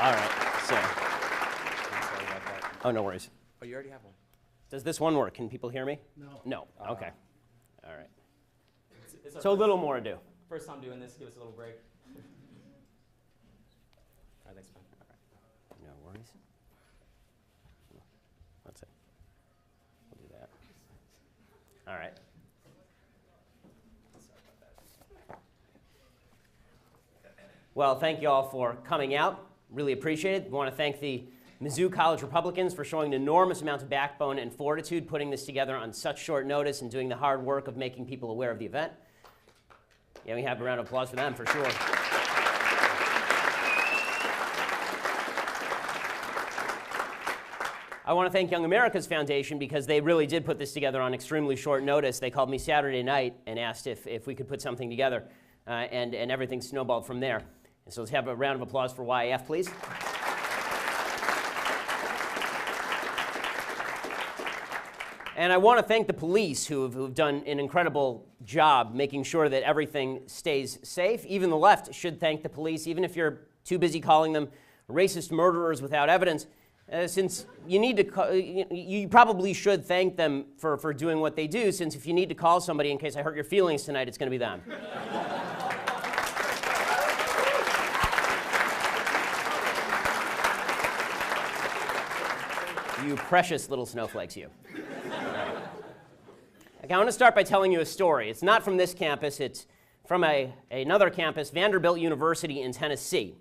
All right, so. I'm sorry about that. Oh, no worries. Oh, you already have one. Does this one work? Can people hear me? No. No, okay. All right. It's So a little more to do. first time doing this. Give us a little break. All right, thanks, man. No worries. Let's see. We'll do that. All right. Well, thank you all for coming out. Really appreciate it. We want to thank the Mizzou College Republicans for showing an enormous amount of backbone and fortitude, putting this together on such short notice and doing the hard work of making people aware of the event. Yeah, we have a round of applause for them, for sure. I want to thank Young America's Foundation because they really did put this together on extremely short notice. They called me Saturday night and asked if we could put something together, and everything snowballed from there. And so let's have a round of applause for YAF, please. And I want to thank the police who've done an incredible job making sure that everything stays safe. Even the left should thank the police, even if you're too busy calling them racist murderers without evidence. Since you need to, you probably should thank them for doing what they do, since if you need to call somebody in case I hurt your feelings tonight, it's going to be them. You precious little snowflakes, you. Okay, I want to start by telling you a story. It's not from this campus. It's from another campus, Vanderbilt University in Tennessee.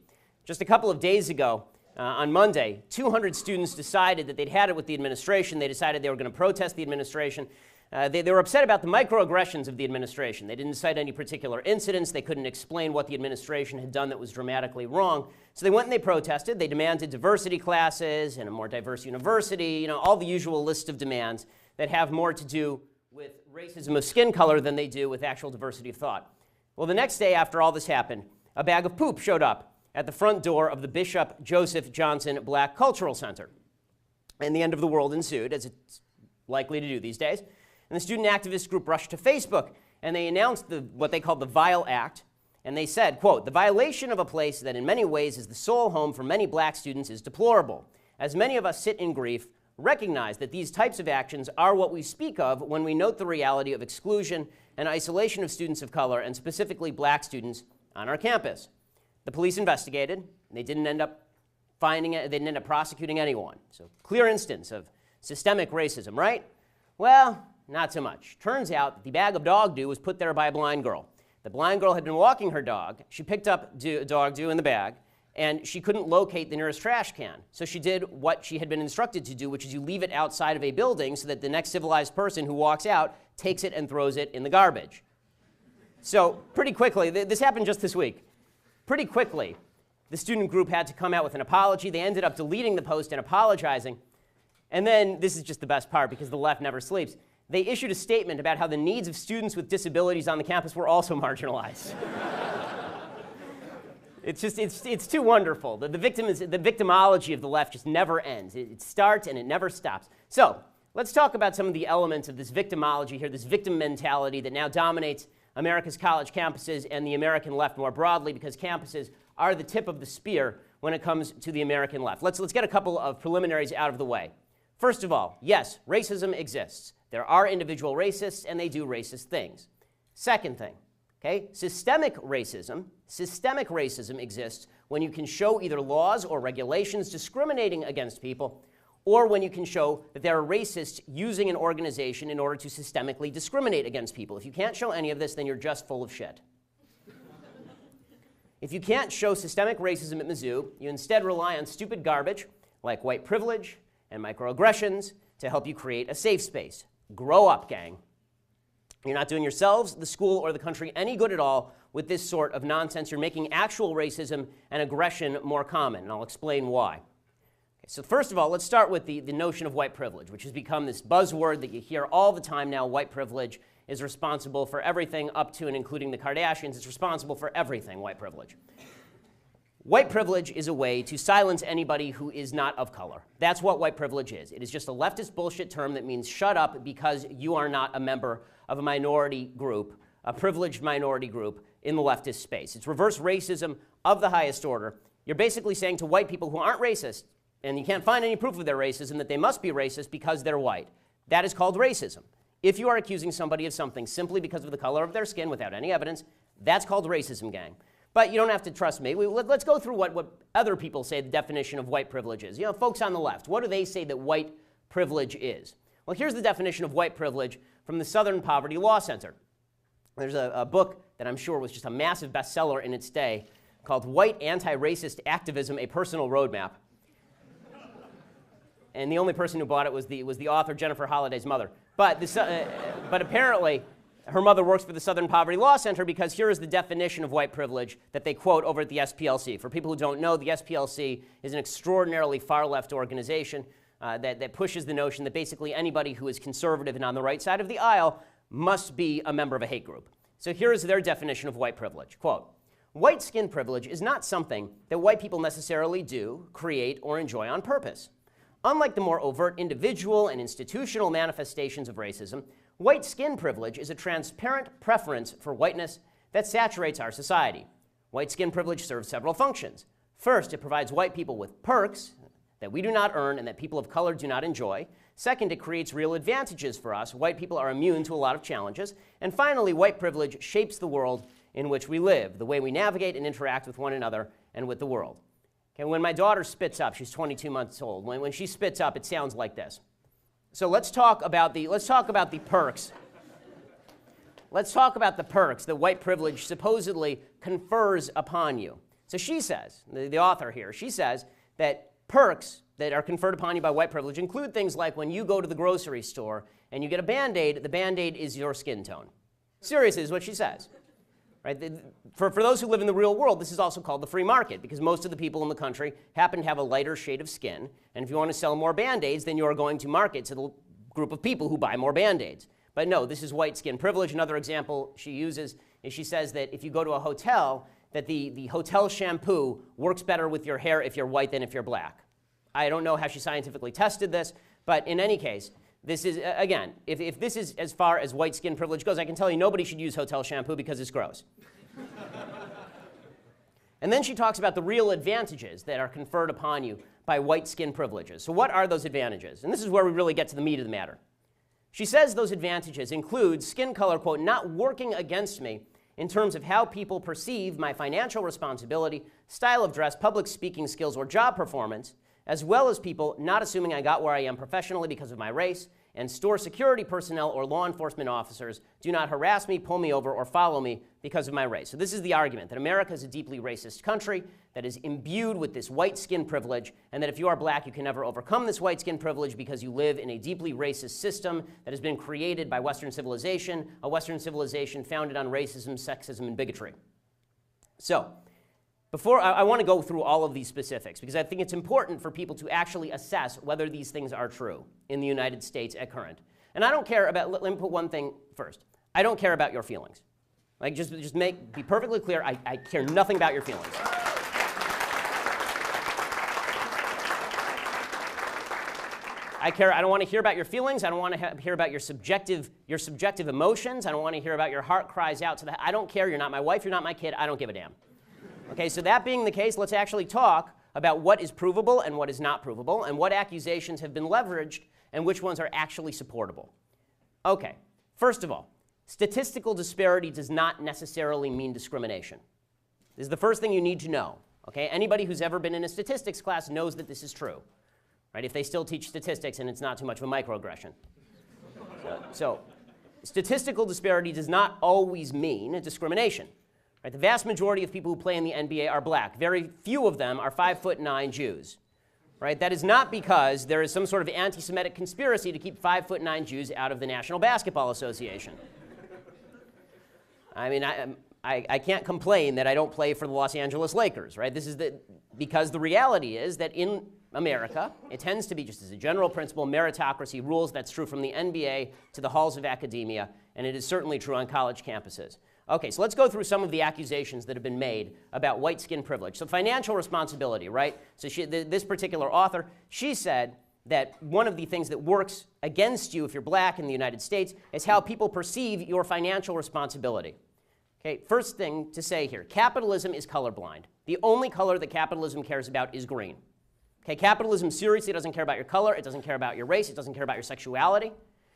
Just a couple of days ago, on Monday, 200 students decided that they'd had it with the administration. They decided they were going to protest the administration. They were upset about the microaggressions of the administration. They didn't cite any particular incidents. They couldn't explain what the administration had done that was dramatically wrong. So they went and they protested. They demanded diversity classes and a more diverse university, all the usual list of demands that have more to do with racism of skin color than they do with actual diversity of thought. Well, the next day after all this happened, a bag of poop showed up at the front door of the Bishop Joseph Johnson Black Cultural Center. And the end of the world ensued, as it's likely to do these days. And the student activist group rushed to Facebook, and they announced what they called the Vile Act. And they said, quote, "The violation of a place that in many ways is the sole home for many black students is deplorable. As many of us sit in grief, recognize that these types of actions are what we speak of when we note the reality of exclusion and isolation of students of color, and specifically black students, on our campus." The police investigated, and they didn't end up finding it, they didn't end up prosecuting anyone. So clear instance of systemic racism, right? Well, not so much. Turns out that the bag of dog doo was put there by a blind girl. The blind girl had been walking her dog. She picked up dog doo in the bag, and she couldn't locate the nearest trash can. So she did what she had been instructed to do, which is you leave it outside of a building so that the next civilized person who walks out takes it and throws it in the garbage. So pretty quickly, this happened just this week. Pretty quickly, the student group had to come out with an apology. They ended up deleting the post and apologizing. And then, this is just the best part because the left never sleeps, they issued a statement about how the needs of students with disabilities on the campus were also marginalized. It's too wonderful. The victimology of the left just never ends. It starts and it never stops. So let's talk about some of the elements of this victimology here, this victim mentality that now dominates America's college campuses and the American left more broadly, because campuses are the tip of the spear when it comes to the American left. Let's get a couple of preliminaries out of the way. First of all, yes, racism exists. There are individual racists, and they do racist things. Second thing, okay, systemic racism exists when you can show either laws or regulations discriminating against people, or when you can show that there are racists using an organization in order to systemically discriminate against people. If you can't show any of this, then you're just full of shit. If you can't show systemic racism at Mizzou, you instead rely on stupid garbage like white privilege and microaggressions to help you create a safe space. Grow up, gang. You're not doing yourselves, the school, or the country any good at all with this sort of nonsense. You're making actual racism and aggression more common, and I'll explain why. So first of all, let's start with the notion of white privilege, which has become this buzzword that you hear all the time now. White privilege is responsible for everything up to and including the Kardashians. It's responsible for everything, white privilege. White privilege is a way to silence anybody who is not of color. That's what white privilege is. It is just a leftist bullshit term that means shut up because you are not a member of a minority group, a privileged minority group in the leftist space. It's reverse racism of the highest order, You're basically saying to white people who aren't racist, and you can't find any proof of their racism, that they must be racist because they're white. That is called racism. If you are accusing somebody of something simply because of the color of their skin without any evidence, that's called racism, gang. But you don't have to trust me. Let's go through what other people say the definition of white privilege is. You know, folks on the left, what do they say that white privilege is? Well, here's the definition of white privilege from the Southern Poverty Law Center. There's a book that I'm sure was just a massive bestseller in its day called White Anti-Racist Activism, A Personal Roadmap. And the only person who bought it was the author, Jennifer Holliday's mother. But apparently, her mother works for the Southern Poverty Law Center because here is the definition of white privilege that they quote over at the SPLC. For people who don't know, the SPLC is an extraordinarily far-left organization that pushes the notion that basically anybody who is conservative and on the right side of the aisle must be a member of a hate group. So here is their definition of white privilege. Quote, white skin privilege is not something that white people necessarily do, create, or enjoy on purpose. Unlike the more overt individual and institutional manifestations of racism, white skin privilege is a transparent preference for whiteness that saturates our society. White skin privilege serves several functions. First, it provides white people with perks that we do not earn and that people of color do not enjoy. Second, it creates real advantages for us. White people are immune to a lot of challenges. And finally, white privilege shapes the world in which we live, the way we navigate and interact with one another and with the world. Okay, when my daughter spits up, she's 22 months old. When she spits up, it sounds like this. So let's talk about the perks. Let's talk about the perks that white privilege supposedly confers upon you. So she says, the author here, she says that perks that are conferred upon you by white privilege include things like when you go to the grocery store and you get a Band-Aid, the Band-Aid is your skin tone. Seriously, is what she says. Right? For those who live in the real world, this is also called the free market because most of the people in the country happen to have a lighter shade of skin. And if you want to sell more Band-Aids, then you are going to market to the group of people who buy more Band-Aids. But no, this is white skin privilege. Another example she uses is she says that if you go to a hotel, that the hotel shampoo works better with your hair if you're white than if you're black. I don't know how she scientifically tested this, but in any case, this is, again, if this is as far as white skin privilege goes, I can tell you nobody should use hotel shampoo because it's gross. And then she talks about the real advantages that are conferred upon you by white skin privileges. So what are those advantages? And this is where we really get to the meat of the matter. She says those advantages include skin color, quote, not working against me in terms of how people perceive my financial responsibility, style of dress, public speaking skills, or job performance, as well as people not assuming I got where I am professionally because of my race, and store security personnel or law enforcement officers do not harass me, pull me over, or follow me because of my race. So this is the argument, that America is a deeply racist country that is imbued with this white skin privilege, and that if you are black, you can never overcome this white skin privilege because you live in a deeply racist system that has been created by Western civilization, a Western civilization founded on racism, sexism, and bigotry. So, before I want to go through all of these specifics because I think it's important for people to actually assess whether these things are true in the United States at current. And I don't care about, let me put one thing first. I don't care about your feelings. Like, just be perfectly clear, I care nothing about your feelings. I don't want to hear about your feelings. I don't want to hear about your subjective emotions. I don't want to hear about your heart cries out to the, I don't care, you're not my wife, you're not my kid, I don't give a damn. Okay, so that being the case, let's actually talk about what is provable and what is not provable, and what accusations have been leveraged and which ones are actually supportable. Okay, first of all, statistical disparity does not necessarily mean discrimination. This is the first thing you need to know. Okay, anybody who's ever been in a statistics class knows that this is true, right? If they still teach statistics and it's not too much of a microaggression. So statistical disparity does not always mean discrimination. Right, the vast majority of people who play in the NBA are black. Very few of them are 5'9" Jews. Right? That is not because there is some sort of anti-Semitic conspiracy to keep 5'9" Jews out of the National Basketball Association. I mean, I can't complain that I don't play for the Los Angeles Lakers. Right? This is because the reality is that in America, it tends to be, just as a general principle, meritocracy rules. That's true from the NBA to the halls of academia, and it is certainly true on college campuses. Okay, so let's go through some of the accusations that have been made about white skin privilege. So financial responsibility, right? So this particular author, she said that one of the things that works against you if you're black in the United States is how people perceive your financial responsibility. Okay, first thing to say here, capitalism is colorblind. The only color that capitalism cares about is green. Okay, capitalism seriously doesn't care about your color, it doesn't care about your race, it doesn't care about your sexuality.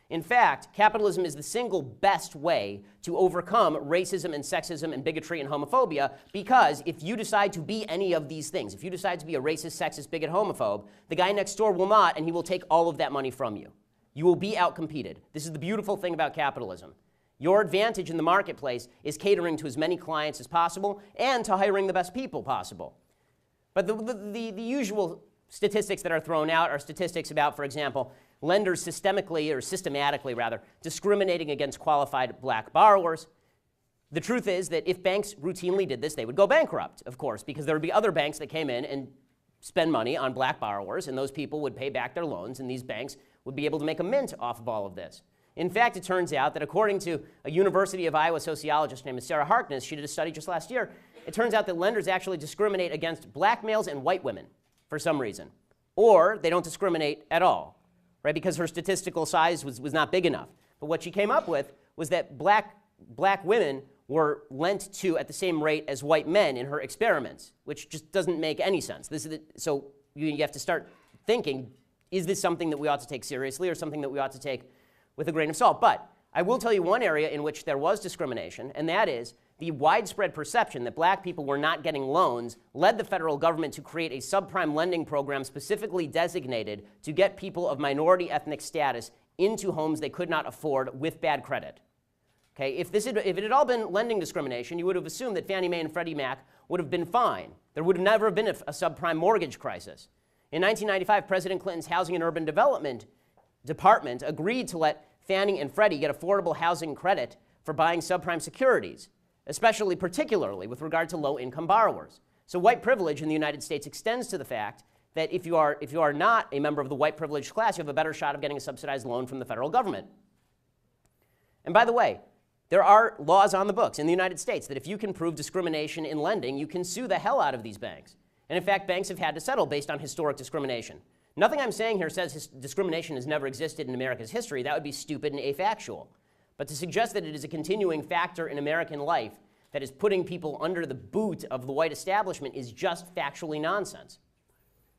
In fact, capitalism is the single best way to overcome racism and sexism and bigotry and homophobia, because if you decide to be any of these things, if you decide to be a racist, sexist, bigot, homophobe, the guy next door will not, and he will take all of that money from you. You will be outcompeted. This is the beautiful thing about capitalism. Your advantage in the marketplace is catering to as many clients as possible and to hiring the best people possible. But the usual statistics that are thrown out are statistics about, for example, lenders systematically discriminating against qualified black borrowers. The truth is that if banks routinely did this, they would go bankrupt, of course, because there would be other banks that came in and spend money on black borrowers, and those people would pay back their loans, and these banks would be able to make a mint off of all of this. In fact, it turns out that according to a University of Iowa sociologist named Sarah Harkness, she did a study just last year, it turns out that lenders actually discriminate against black males and white women for some reason. Or they don't discriminate at all, right? Because her statistical size was not big enough. But what she came up with was that black women were lent to at the same rate as white men in her experiments, which just doesn't make any sense. So you have to start thinking, is this something that we ought to take seriously or something that we ought to take with a grain of salt? But I will tell you one area in which there was discrimination, and that is the widespread perception that black people were not getting loans led the federal government to create a subprime lending program specifically designated to get people of minority ethnic status into homes they could not afford with bad credit. Okay, if it had all been lending discrimination, you would have assumed that Fannie Mae and Freddie Mac would have been fine. There would have never been a subprime mortgage crisis. In 1995, President Clinton's Housing and Urban Development Department agreed to let Fannie and Freddie get affordable housing credit for buying subprime securities, particularly with regard to low-income borrowers. So white privilege in the United States extends to the fact that if you are not a member of the white privileged class, you have a better shot of getting a subsidized loan from the federal government. And by the way, there are laws on the books in the United States that if you can prove discrimination in lending, you can sue the hell out of these banks. And in fact, banks have had to settle based on historic discrimination. Nothing I'm saying here says discrimination has never existed in America's history. That would be stupid and afactual. But to suggest that it is a continuing factor in American life that is putting people under the boot of the white establishment is just factually nonsense.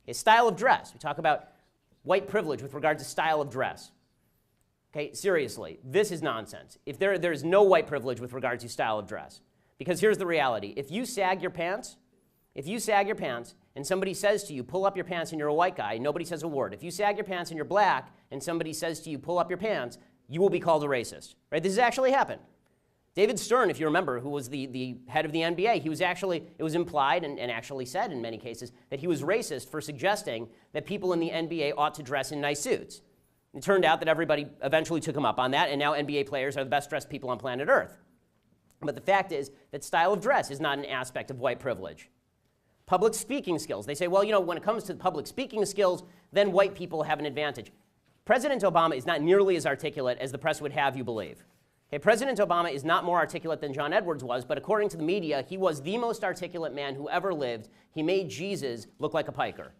Okay, style of dress. We talk about white privilege with regard to style of dress. Okay, seriously, this is nonsense. If there is no white privilege with regard to style of dress. Because here's the reality. If you sag your pants and somebody says to you, pull up your pants, and you're a white guy, nobody says a word. If you sag your pants and you're black and somebody says to you, pull up your pants, you will be called a racist. Right? This has actually happened. David Stern, if you remember, who was the head of the NBA, it was implied and actually said in many cases that he was racist for suggesting that people in the NBA ought to dress in nice suits. It turned out that everybody eventually took him up on that, and now NBA players are the best dressed people on planet Earth. But the fact is that style of dress is not an aspect of white privilege. Public speaking skills. They say, well, when it comes to public speaking skills, then white people have an advantage. President Obama is not nearly as articulate as the press would have you believe. Okay, President Obama is not more articulate than John Edwards was, but according to the media, he was the most articulate man who ever lived. He made Jesus look like a piker.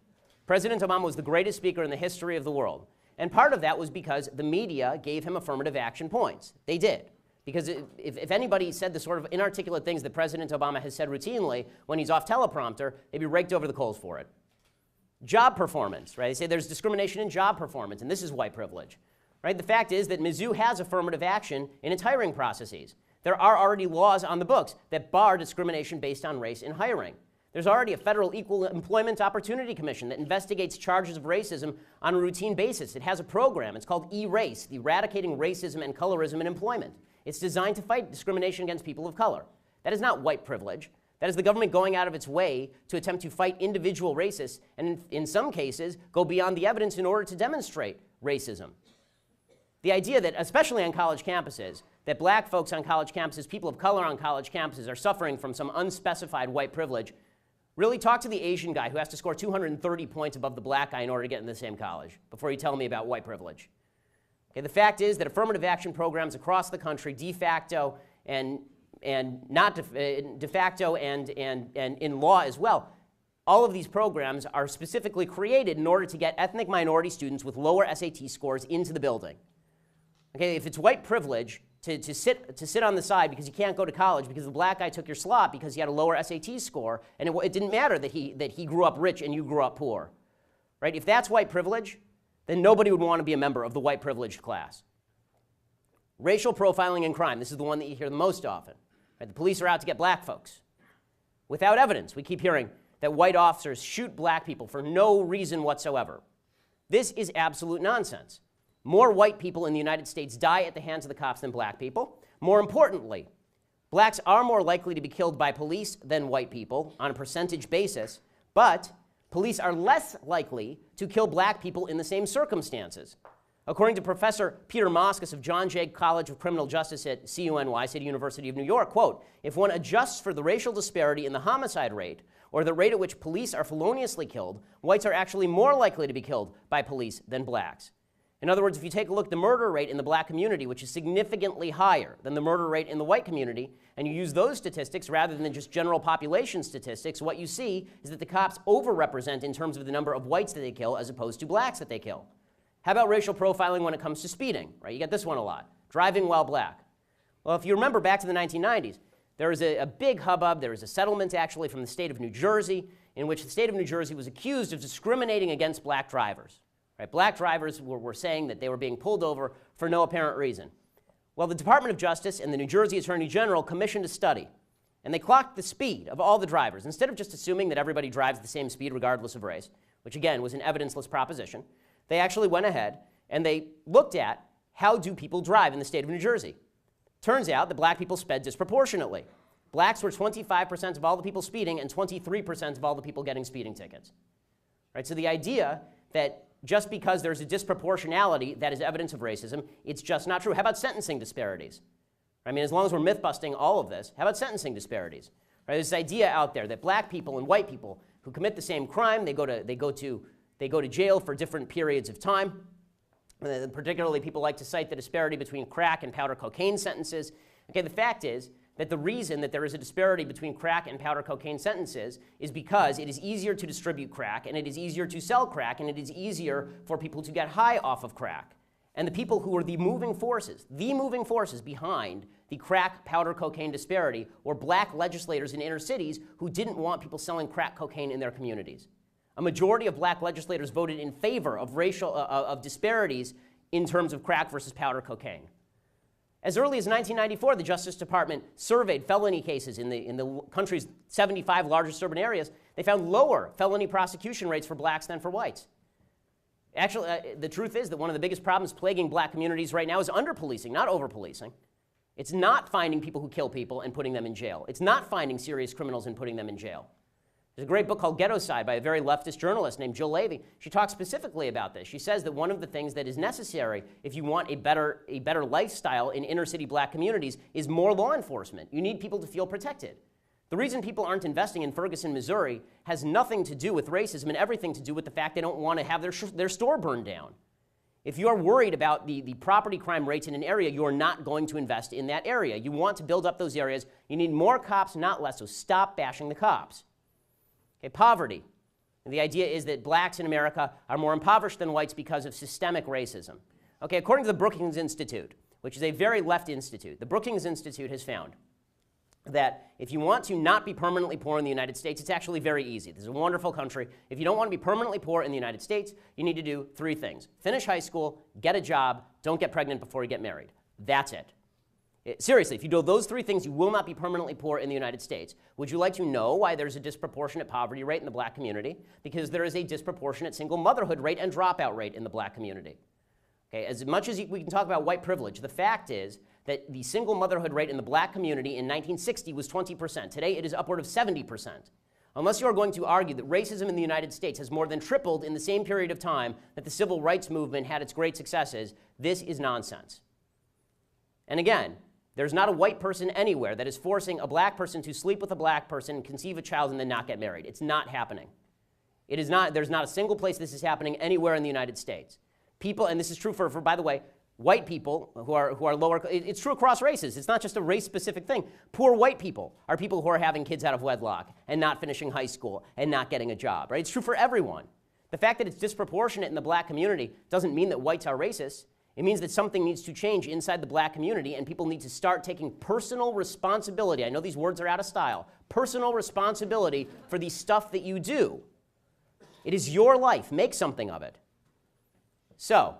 President Obama was the greatest speaker in the history of the world. And part of that was because the media gave him affirmative action points. They did. Because if anybody said the sort of inarticulate things that President Obama has said routinely when he's off teleprompter, they'd be raked over the coals for it. Job performance, right? They say there's discrimination in job performance, and this is white privilege. Right? The fact is that Mizzou has affirmative action in its hiring processes. There are already laws on the books that bar discrimination based on race in hiring. There's already a federal Equal Employment Opportunity Commission that investigates charges of racism on a routine basis. It has a program. It's called E-Race, the Eradicating Racism and Colorism in Employment. It's designed to fight discrimination against people of color. That is not white privilege. That is the government going out of its way to attempt to fight individual racists and, in some cases, go beyond the evidence in order to demonstrate racism. The idea that, especially on college campuses, that black folks on college campuses, people of color on college campuses are suffering from some unspecified white privilege, really talk to the Asian guy who has to score 230 points above the black guy in order to get in the same college before you tell me about white privilege. Okay, the fact is that affirmative action programs across the country, de facto and not de facto and in law as well, all of these programs are specifically created in order to get ethnic minority students with lower SAT scores into the building. Okay, if it's white privilege to sit on the side because you can't go to college because the black guy took your slot because he had a lower SAT score, and it didn't matter that he grew up rich and you grew up poor, right? If that's white privilege, then nobody would want to be a member of the white privileged class. Racial profiling in crime. This is the one that you hear the most often. Right? The police are out to get black folks. Without evidence, we keep hearing that white officers shoot black people for no reason whatsoever. This is absolute nonsense. More white people in the United States die at the hands of the cops than black people. More importantly, blacks are more likely to be killed by police than white people on a percentage basis, but police are less likely to kill black people in the same circumstances. According to Professor Peter Moskos of John Jay College of Criminal Justice at CUNY, City University of New York, quote, if one adjusts for the racial disparity in the homicide rate, or the rate at which police are feloniously killed, whites are actually more likely to be killed by police than blacks. In other words, if you take a look at the murder rate in the black community, which is significantly higher than the murder rate in the white community, and you use those statistics rather than just general population statistics, what you see is that the cops overrepresent in terms of the number of whites that they kill as opposed to blacks that they kill. How about racial profiling when it comes to speeding? Right? You get this one a lot. Driving while black. Well, if you remember back to the 1990s, there was a big hubbub. There was a settlement actually from the state of New Jersey in which the state of New Jersey was accused of discriminating against black drivers. Right? Black drivers were saying that they were being pulled over for no apparent reason. Well, the Department of Justice and the New Jersey Attorney General commissioned a study, and they clocked the speed of all the drivers. Instead of just assuming that everybody drives the same speed regardless of race, which again was an evidenceless proposition, they actually went ahead and they looked at how do people drive in the state of New Jersey. Turns out that black people sped disproportionately. Blacks were 25% of all the people speeding and 23% of all the people getting speeding tickets. Right? So the idea that just because there's a disproportionality that is evidence of racism, it's just not true. How about sentencing disparities? I mean, as long as we're myth-busting all of this, how about sentencing disparities? Right? There's this idea out there that black people and white people who commit the same crime, they go to jail for different periods of time. Particularly, people like to cite the disparity between crack and powder cocaine sentences. Okay, the fact is that the reason that there is a disparity between crack and powder cocaine sentences is because it is easier to distribute crack, and it is easier to sell crack, and it is easier for people to get high off of crack. And the people who were the moving forces behind the crack powder cocaine disparity were black legislators in inner cities who didn't want people selling crack cocaine in their communities. A majority of black legislators voted in favor of of disparities in terms of crack versus powder cocaine. As early as 1994, the Justice Department surveyed felony cases in the country's 75 largest urban areas. They found lower felony prosecution rates for blacks than for whites. Actually, the truth is that one of the biggest problems plaguing black communities right now is under-policing, not over-policing. It's not finding people who kill people and putting them in jail. It's not finding serious criminals and putting them in jail. There's a great book called Ghetto-Side by a very leftist journalist named Jill Levy. She talks specifically about this. She says that one of the things that is necessary if you want a better lifestyle in inner-city black communities is more law enforcement. You need people to feel protected. The reason people aren't investing in Ferguson, Missouri has nothing to do with racism and everything to do with the fact they don't want to have their store burned down. If you are worried about the property crime rates in an area, you are not going to invest in that area. You want to build up those areas. You need more cops, not less, so stop bashing the cops. Okay, poverty. And the idea is that blacks in America are more impoverished than whites because of systemic racism. Okay, according to the Brookings Institute, which is a very left institute, the Brookings Institute has found that if you want to not be permanently poor in the United States, it's actually very easy. This is a wonderful country. If you don't want to be permanently poor in the United States, you need to do 3 things. Finish high school, get a job, don't get pregnant before you get married. That's it. Seriously, if you do those 3 things, you will not be permanently poor in the United States. Would you like to know why there's a disproportionate poverty rate in the black community? Because there is a disproportionate single motherhood rate and dropout rate in the black community. Okay, as much as we can talk about white privilege, the fact is that the single motherhood rate in the black community in 1960 was 20%. Today, it is upward of 70%. Unless you are going to argue that racism in the United States has more than tripled in the same period of time that the civil rights movement had its great successes, this is nonsense. And again, there's not a white person anywhere that is forcing a black person to sleep with a black person, conceive a child, and then not get married. It's not happening. It is not, there's not a single place this is happening anywhere in the United States. People, and this is true for by the way, white people who are lower, it's true across races. It's not just a race-specific thing. Poor white people are people who are having kids out of wedlock and not finishing high school and not getting a job, right? It's true for everyone. The fact that it's disproportionate in the black community doesn't mean that whites are racist. It means that something needs to change inside the black community, and people need to start taking personal responsibility. I know these words are out of style. Personal responsibility for the stuff that you do. It is your life. Make something of it. So,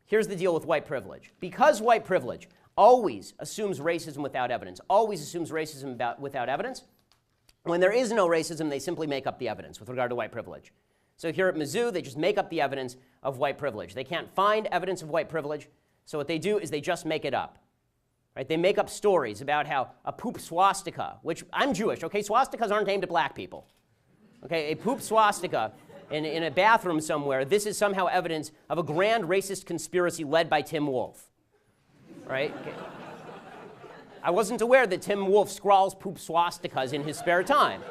here's the deal with white privilege. Because white privilege always assumes racism without evidence, always assumes racism without evidence, when there is no racism, they simply make up the evidence with regard to white privilege. So here at Mizzou, they just make up the evidence of white privilege. They can't find evidence of white privilege, so what they do is they just make it up. Right? They make up stories about how a poop swastika, which I'm Jewish, okay? Swastikas aren't aimed at black people. Okay, a poop swastika in a bathroom somewhere, this is somehow evidence of a grand racist conspiracy led by Tim Wolf. Right? Okay. I wasn't aware that Tim Wolf scrawls poop swastikas in his spare time.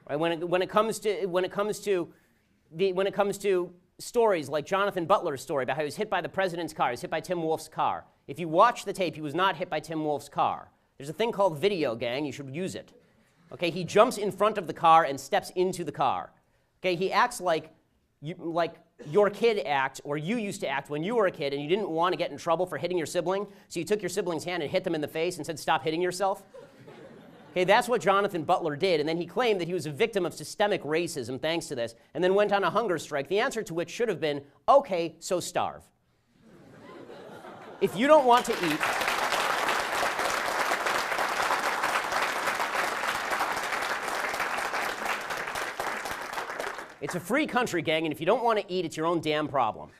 Right? When it comes to stories like Jonathan Butler's story about how he was hit by the president's car, he was hit by Tim Wolf's car. If you watch the tape, he was not hit by Tim Wolf's car. There's a thing called video, gang. You should use it. Okay, he jumps in front of the car and steps into the car. Okay, he acts like your kid acts, or you used to act when you were a kid and you didn't want to get in trouble for hitting your sibling, so you took your sibling's hand and hit them in the face and said, "Stop hitting yourself." Okay, that's what Jonathan Butler did, and then he claimed that he was a victim of systemic racism thanks to this, and then went on a hunger strike, the answer to which should have been, okay, so starve. If you don't want to eat, it's a free country, gang, and if you don't want to eat, it's your own damn problem.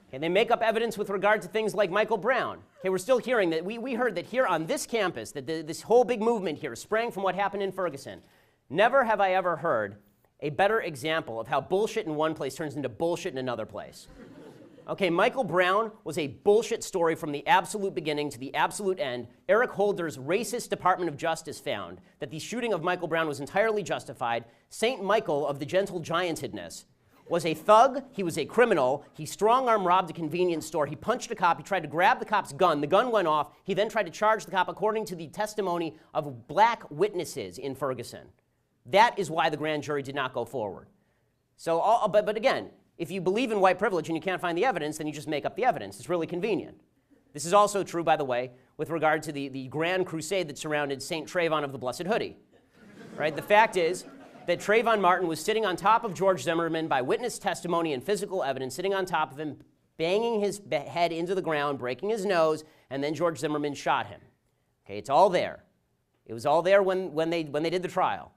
Okay, they make up evidence with regard to things like Michael Brown. Okay, we're still hearing that. We heard that here on this campus, that this whole big movement here sprang from what happened in Ferguson. Never have I ever heard a better example of how bullshit in one place turns into bullshit in another place. Okay, Michael Brown was a bullshit story from the absolute beginning to the absolute end. Eric Holder's racist Department of Justice found that the shooting of Michael Brown was entirely justified. St. Michael of the gentle giantedness was a thug, he was a criminal, he strong-arm robbed a convenience store, he punched a cop, he tried to grab the cop's gun, the gun went off, he then tried to charge the cop according to the testimony of black witnesses in Ferguson. That is why the grand jury did not go forward. So, but again, if you believe in white privilege and you can't find the evidence, then you just make up the evidence. It's really convenient. This is also true, by the way, with regard to the grand crusade that surrounded St. Trayvon of the Blessed Hoodie. Right? The fact is that Trayvon Martin was sitting on top of George Zimmerman by witness testimony and physical evidence, sitting on top of him, banging his head into the ground, breaking his nose, and then George Zimmerman shot him. Okay, it's all there. It was all there when they did the trial.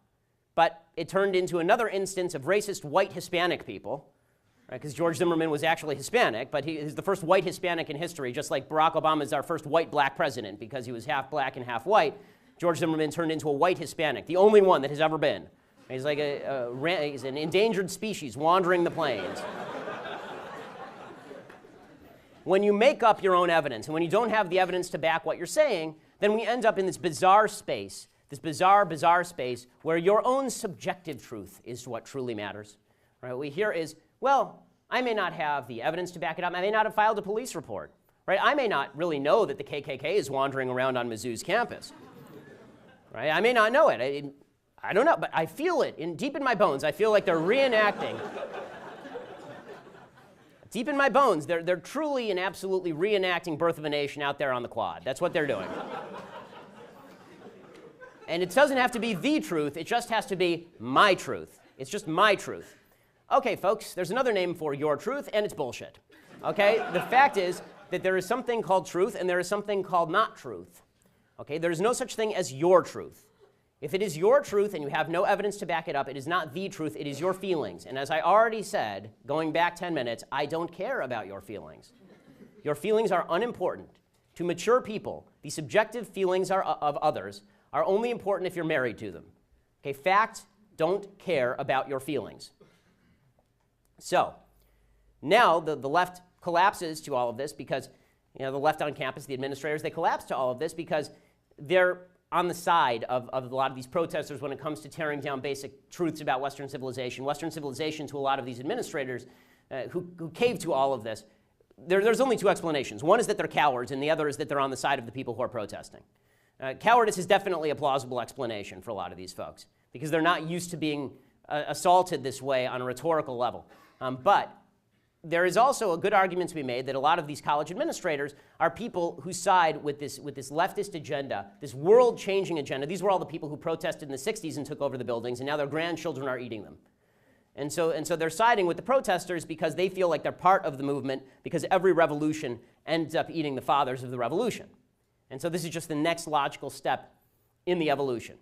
But it turned into another instance of racist white Hispanic people, because George Zimmerman was actually Hispanic, but he's the first white Hispanic in history, just like Barack Obama is our first white black president because he was half black and half white. George Zimmerman turned into a white Hispanic, the only one that has ever been. He's like he's an endangered species wandering the plains. When you make up your own evidence, and when you don't have the evidence to back what you're saying, then we end up in this bizarre space, this bizarre space where your own subjective truth is what truly matters. Right? What we hear is, well, I may not have the evidence to back it up. I may not have filed a police report. Right? I may not really know that the KKK is wandering around on Mizzou's campus. Right? I may not know it. I don't know, but I feel it deep in my bones. I feel like they're reenacting. Deep in my bones, they're truly and absolutely reenacting Birth of a Nation out there on the quad. That's what they're doing. And it doesn't have to be the truth. It just has to be my truth. It's just my truth. Okay, folks, there's another name for your truth, and it's bullshit. Okay? The fact is that there is something called truth, and there is something called not truth. Okay? There is no such thing as your truth. If it is your truth and you have no evidence to back it up, it is not the truth, it is your feelings. And as I already said, going back 10 minutes, I don't care about your feelings. Your feelings are unimportant. To mature people, the subjective feelings of others are only important if you're married to them. Okay, facts don't care about your feelings. So, now the left collapses to all of this because, the left on campus, the administrators, they collapse to all of this because they're on the side of a lot of these protesters when it comes to tearing down basic truths about Western civilization. Western civilization to a lot of these administrators who cave to all of this, there's only two explanations. One is that they're cowards, and the other is that they're on the side of the people who are protesting. Cowardice is definitely a plausible explanation for a lot of these folks because they're not used to being assaulted this way on a rhetorical level. But there is also a good argument to be made that a lot of these college administrators are people who side with this leftist agenda, this world-changing agenda. These were all the people who protested in the 60s and took over the buildings, and now their grandchildren are eating them. And so they're siding with the protesters because they feel like they're part of the movement, because every revolution ends up eating the fathers of the revolution. And so this is just the next logical step in the evolution.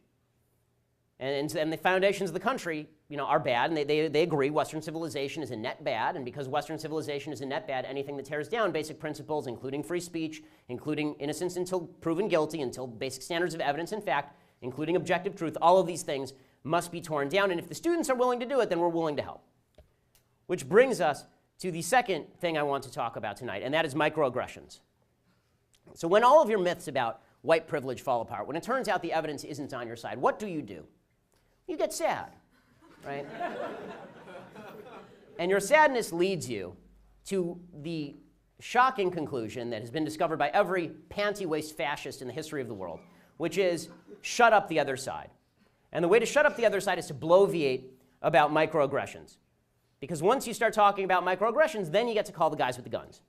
And the foundations of the country, are bad, and they agree Western civilization is a net bad, and because Western civilization is a net bad, anything that tears down basic principles, including free speech, including innocence until proven guilty, until basic standards of evidence and fact, including objective truth, all of these things must be torn down, and if the students are willing to do it, then we're willing to help. Which brings us to the second thing I want to talk about tonight, and that is microaggressions. So when all of your myths about white privilege fall apart, when it turns out the evidence isn't on your side, what do? You get sad, right? And your sadness leads you to the shocking conclusion that has been discovered by every panty-waist fascist in the history of the world, which is shut up the other side. And the way to shut up the other side is to bloviate about microaggressions. Because once you start talking about microaggressions, then you get to call the guys with the guns.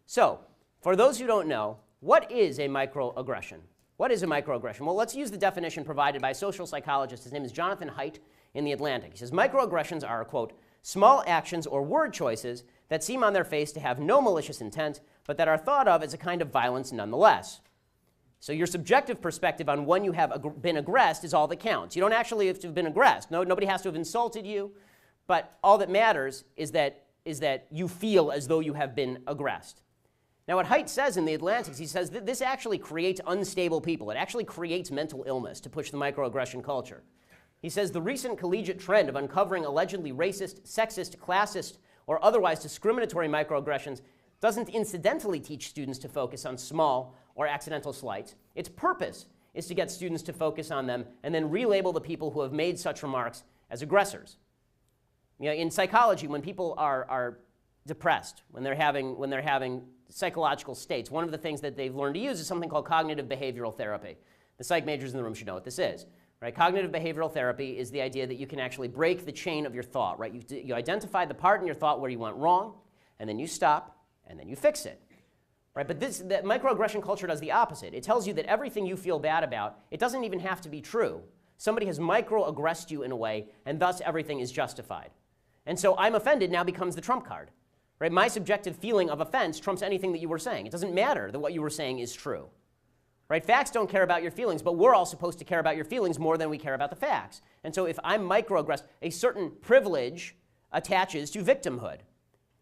So, for those who don't know, what is a microaggression? What is a microaggression? Well, let's use the definition provided by a social psychologist. His name is Jonathan Haidt in The Atlantic. He says, microaggressions are, quote, small actions or word choices that seem on their face to have no malicious intent, but that are thought of as a kind of violence nonetheless. So your subjective perspective on when you have been aggressed is all that counts. You don't actually have to have been aggressed. Nobody has to have insulted you, but all that matters is that you feel as though you have been aggressed. Now, what Haidt says in The Atlantic, he says that this actually creates unstable people. It actually creates mental illness to push the microaggression culture. He says the recent collegiate trend of uncovering allegedly racist, sexist, classist, or otherwise discriminatory microaggressions doesn't incidentally teach students to focus on small or accidental slights. Its purpose is to get students to focus on them and then relabel the people who have made such remarks as aggressors. In psychology, when people are depressed, when they're having psychological states, one of the things that they've learned to use is something called cognitive behavioral therapy. The psych majors in the room should know what this is. Right? Cognitive behavioral therapy is the idea that you can actually break the chain of your thought. Right? You identify the part in your thought where you went wrong, and then you stop, and then you fix it. Right? But that microaggression culture does the opposite. It tells you that everything you feel bad about, it doesn't even have to be true. Somebody has microaggressed you in a way, and thus everything is justified. And so I'm offended now becomes the trump card. Right? My subjective feeling of offense trumps anything that you were saying. It doesn't matter that what you were saying is true. Right? Facts don't care about your feelings, but we're all supposed to care about your feelings more than we care about the facts. And so if I'm microaggressed, a certain privilege attaches to victimhood.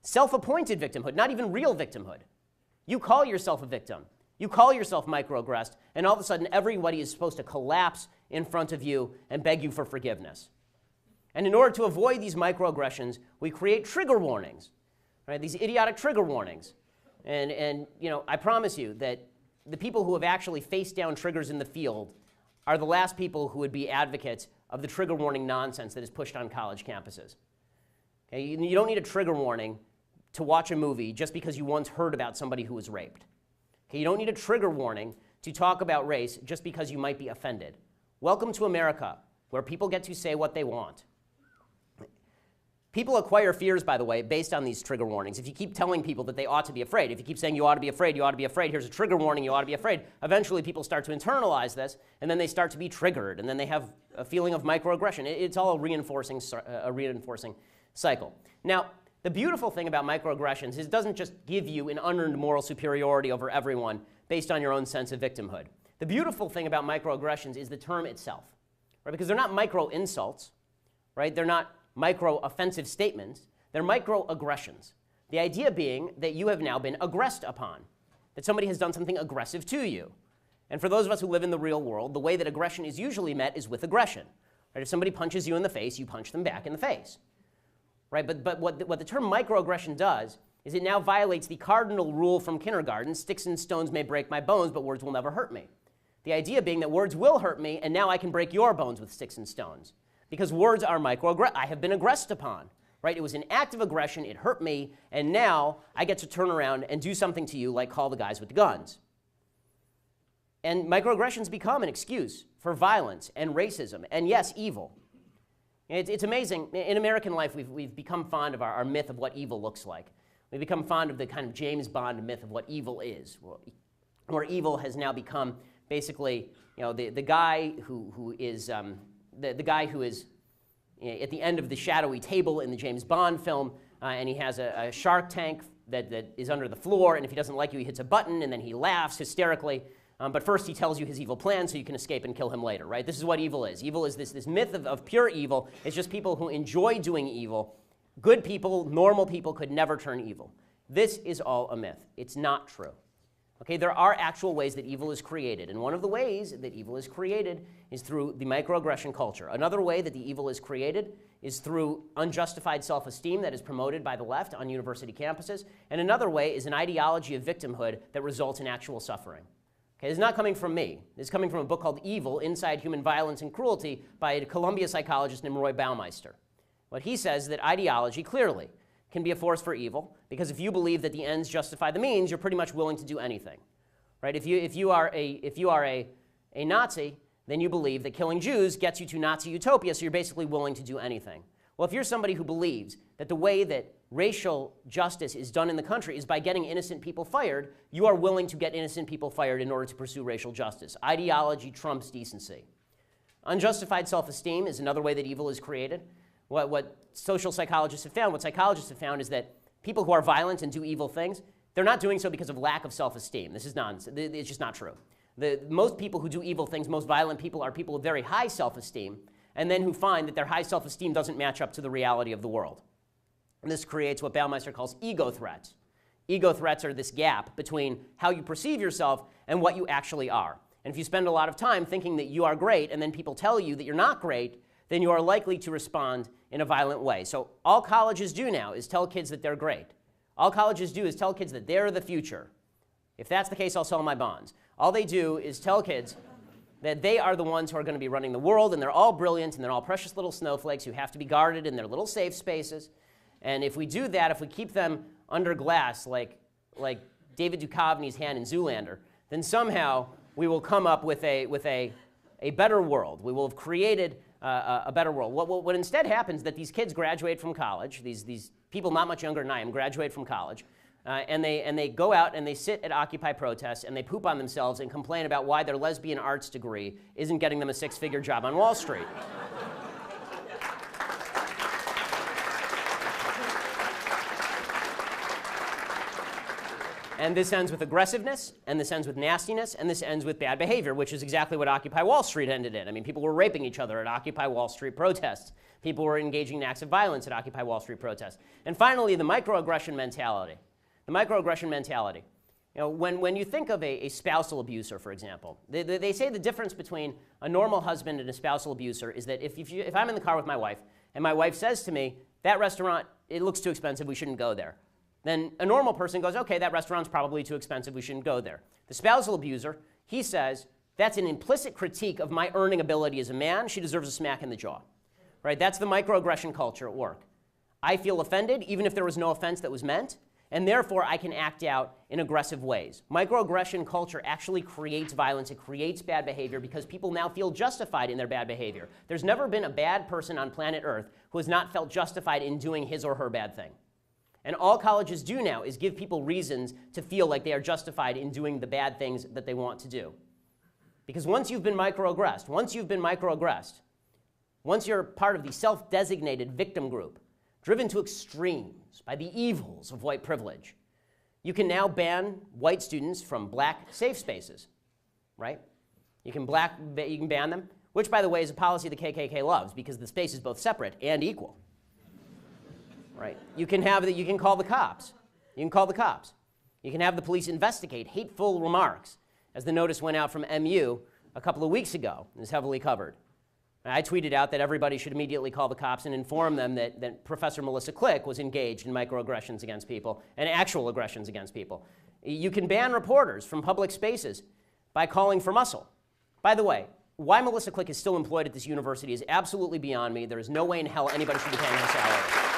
Self-appointed victimhood, not even real victimhood. You call yourself a victim. You call yourself microaggressed, and all of a sudden everybody is supposed to collapse in front of you and beg you for forgiveness. And in order to avoid these microaggressions, we create trigger warnings. Right, these idiotic trigger warnings. And I promise you that the people who have actually faced down triggers in the field are the last people who would be advocates of the trigger warning nonsense that is pushed on college campuses. Okay? You don't need a trigger warning to watch a movie just because you once heard about somebody who was raped. Okay? You don't need a trigger warning to talk about race just because you might be offended. Welcome to America, where people get to say what they want. People acquire fears, by the way, based on these trigger warnings. If you keep telling people that they ought to be afraid, if you keep saying you ought to be afraid, you ought to be afraid, here's a trigger warning, you ought to be afraid, eventually people start to internalize this, and then they start to be triggered, and then they have a feeling of microaggression. It's all a reinforcing cycle. Now, the beautiful thing about microaggressions is it doesn't just give you an unearned moral superiority over everyone based on your own sense of victimhood. The beautiful thing about microaggressions is the term itself, right? Because they're not micro-insults, right? They're not micro-offensive statements, they're microaggressions. The idea being that you have now been aggressed upon, that somebody has done something aggressive to you. And for those of us who live in the real world, the way that aggression is usually met is with aggression. Right? If somebody punches you in the face, you punch them back in the face. Right? But what the term microaggression does is it now violates the cardinal rule from kindergarten, sticks and stones may break my bones, but words will never hurt me. The idea being that words will hurt me, and now I can break your bones with sticks and stones. Because words are I have been aggressed upon, right? It was an act of aggression, it hurt me, and now I get to turn around and do something to you like call the guys with the guns. And microaggressions become an excuse for violence and racism, and yes, evil. It's amazing. In American life, we've become fond of our myth of what evil looks like. We've become fond of the kind of James Bond myth of what evil is, where evil has now become basically, the guy who is the guy who is at the end of the shadowy table in the James Bond film, and he has a shark tank that is under the floor, and if he doesn't like you, he hits a button, and then he laughs hysterically. But first he tells you his evil plan so you can escape and kill him later, right? This is what evil is. Evil is this myth of pure evil. It's just people who enjoy doing evil. Good people, normal people could never turn evil. This is all a myth. It's not true. Okay, there are actual ways that evil is created, and one of the ways that evil is created is through the microaggression culture. Another way that the evil is created is through unjustified self-esteem that is promoted by the left on university campuses, and another way is an ideology of victimhood that results in actual suffering. Okay, this is not coming from me. This is coming from a book called Evil, Inside Human Violence and Cruelty by a Columbia psychologist named Roy Baumeister. What he says is that ideology clearly can be a force for evil, because if you believe that the ends justify the means, you're pretty much willing to do anything. Right? If you are a Nazi, then you believe that killing Jews gets you to Nazi utopia, so you're basically willing to do anything. Well, if you're somebody who believes that the way that racial justice is done in the country is by getting innocent people fired, you are willing to get innocent people fired in order to pursue racial justice. Ideology trumps decency. Unjustified self-esteem is another way that evil is created. What social psychologists have found, what psychologists have found is that people who are violent and do evil things, they're not doing so because of lack of self-esteem. This is nonsense. It's just not true. Most people who do evil things, most violent people, are people with very high self-esteem, and then who find that their high self-esteem doesn't match up to the reality of the world. And this creates what Baumeister calls ego threats. Ego threats are this gap between how you perceive yourself and what you actually are. And if you spend a lot of time thinking that you are great, and then people tell you that you're not great, then you are likely to respond in a violent way. So all colleges do now is tell kids that they're great. All colleges do is tell kids that they're the future. If that's the case, I'll sell my bonds. All they do is tell kids that they are the ones who are going to be running the world, and they're all brilliant, and they're all precious little snowflakes who have to be guarded in their little safe spaces. And if we do that, if we keep them under glass like David Duchovny's hand in Zoolander, then somehow we will come up with a better world. We will have created a better world. What instead happens is that these kids graduate from college, these people not much younger than I am graduate from college, and they go out and they sit at Occupy protests and they poop on themselves and complain about why their lesbian arts degree isn't getting them a six-figure job on Wall Street. And this ends with aggressiveness, and this ends with nastiness, and this ends with bad behavior, which is exactly what Occupy Wall Street ended in. I mean, people were raping each other at Occupy Wall Street protests. People were engaging in acts of violence at Occupy Wall Street protests. And finally, the microaggression mentality. The microaggression mentality. When you think of a spousal abuser, for example, they say the difference between a normal husband and a spousal abuser is that if I'm in the car with my wife, and my wife says to me, that restaurant, it looks too expensive, we shouldn't go there, then a normal person goes, okay, that restaurant's probably too expensive, we shouldn't go there. The spousal abuser, he says, that's an implicit critique of my earning ability as a man, she deserves a smack in the jaw. Right? That's the microaggression culture at work. I feel offended, even if there was no offense that was meant, and therefore I can act out in aggressive ways. Microaggression culture actually creates violence, it creates bad behavior because people now feel justified in their bad behavior. There's never been a bad person on planet Earth who has not felt justified in doing his or her bad thing. And all colleges do now is give people reasons to feel like they are justified in doing the bad things that they want to do. Because once you've been microaggressed, once you're part of the self-designated victim group, driven to extremes by the evils of white privilege, you can now ban white students from black safe spaces, right? You can ban them, which, by the way, is a policy the KKK loves because the space is both separate and equal. Right? You can call the cops. You can call the cops. You can have the police investigate hateful remarks, as the notice went out from MU a couple of weeks ago and is heavily covered. I tweeted out that everybody should immediately call the cops and inform them that Professor Melissa Click was engaged in microaggressions against people and actual aggressions against people. You can ban reporters from public spaces by calling for muscle. By the way, why Melissa Click is still employed at this university is absolutely beyond me. There is no way in hell anybody should be paying her salary.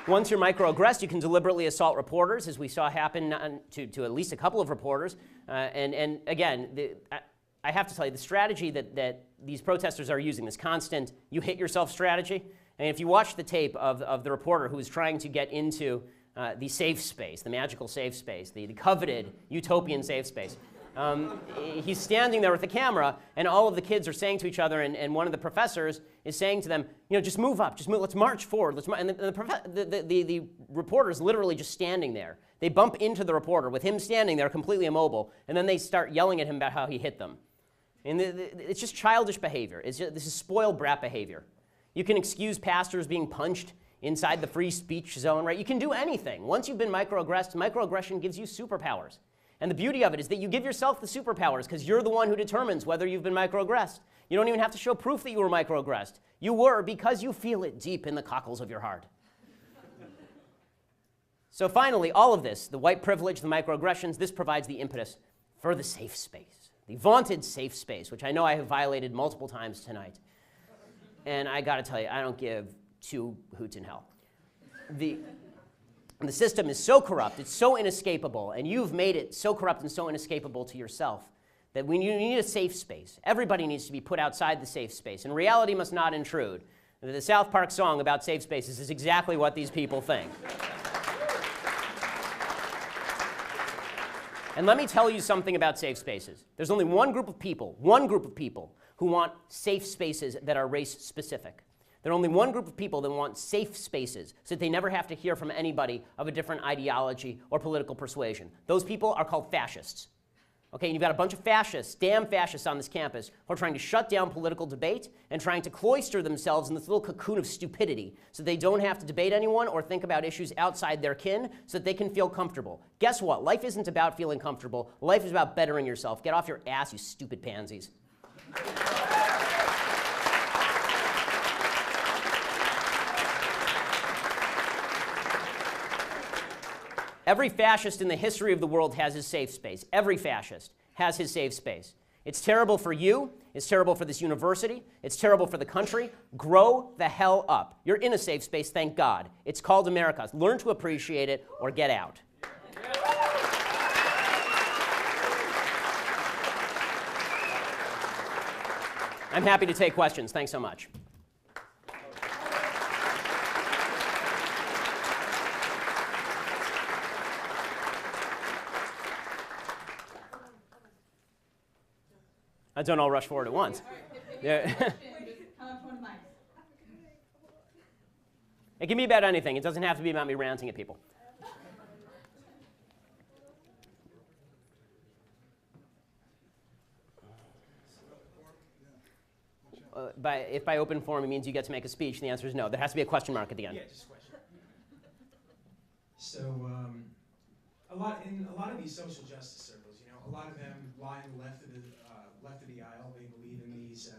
Once you're microaggressed, you can deliberately assault reporters, as we saw happen to at least a couple of reporters. And again, I have to tell you, the strategy that these protesters are using, this constant you hit yourself strategy, and if you watch the tape of the reporter who was trying to get into the safe space, the magical safe space, the coveted utopian safe space, he's standing there with the camera, and all of the kids are saying to each other, and one of the professors is saying to them, you know, just move up, just move, let's march forward. And the reporter's literally just standing there. They bump into the reporter with him standing there completely immobile, and then they start yelling at him about how he hit them. And it's just childish behavior. This is spoiled brat behavior. You can excuse pastors being punched inside the free speech zone, right? You can do anything. Once you've been microaggressed, microaggression gives you superpowers. And the beauty of it is that you give yourself the superpowers because you're the one who determines whether you've been microaggressed. You don't even have to show proof that you were microaggressed. You were because you feel it deep in the cockles of your heart. So finally, all of this, the white privilege, the microaggressions, this provides the impetus for the safe space, the vaunted safe space, which I know I have violated multiple times tonight. And I got to tell you, I don't give two hoots in hell. The system is so corrupt, it's so inescapable, and you've made it so corrupt and so inescapable to yourself that you need a safe space. Everybody needs to be put outside the safe space, and reality must not intrude. The South Park song about safe spaces is exactly what these people think. And let me tell you something about safe spaces. There's only one group of people who want safe spaces that are race-specific. There are only one group of people that want safe spaces so that they never have to hear from anybody of a different ideology or political persuasion. Those people are called fascists. Okay, and you've got a bunch of fascists, damn fascists on this campus, who are trying to shut down political debate and trying to cloister themselves in this little cocoon of stupidity so they don't have to debate anyone or think about issues outside their kin so that they can feel comfortable. Guess what? Life isn't about feeling comfortable. Life is about bettering yourself. Get off your ass, you stupid pansies. Every fascist in the history of the world has his safe space. Every fascist has his safe space. It's terrible for you. It's terrible for this university. It's terrible for the country. Grow the hell up. You're in a safe space, thank God. It's called America. Learn to appreciate it or get out. I'm happy to take questions. Thanks so much. Don't all rush forward at once. Yeah. It can be about anything. It doesn't have to be about me ranting at people. If by open forum it means you get to make a speech, the answer is no. There has to be a question mark at the end. Yeah, just a question. So, in a lot of these social justice circles, you know, a lot of them lie on the left of the aisle. They believe in these,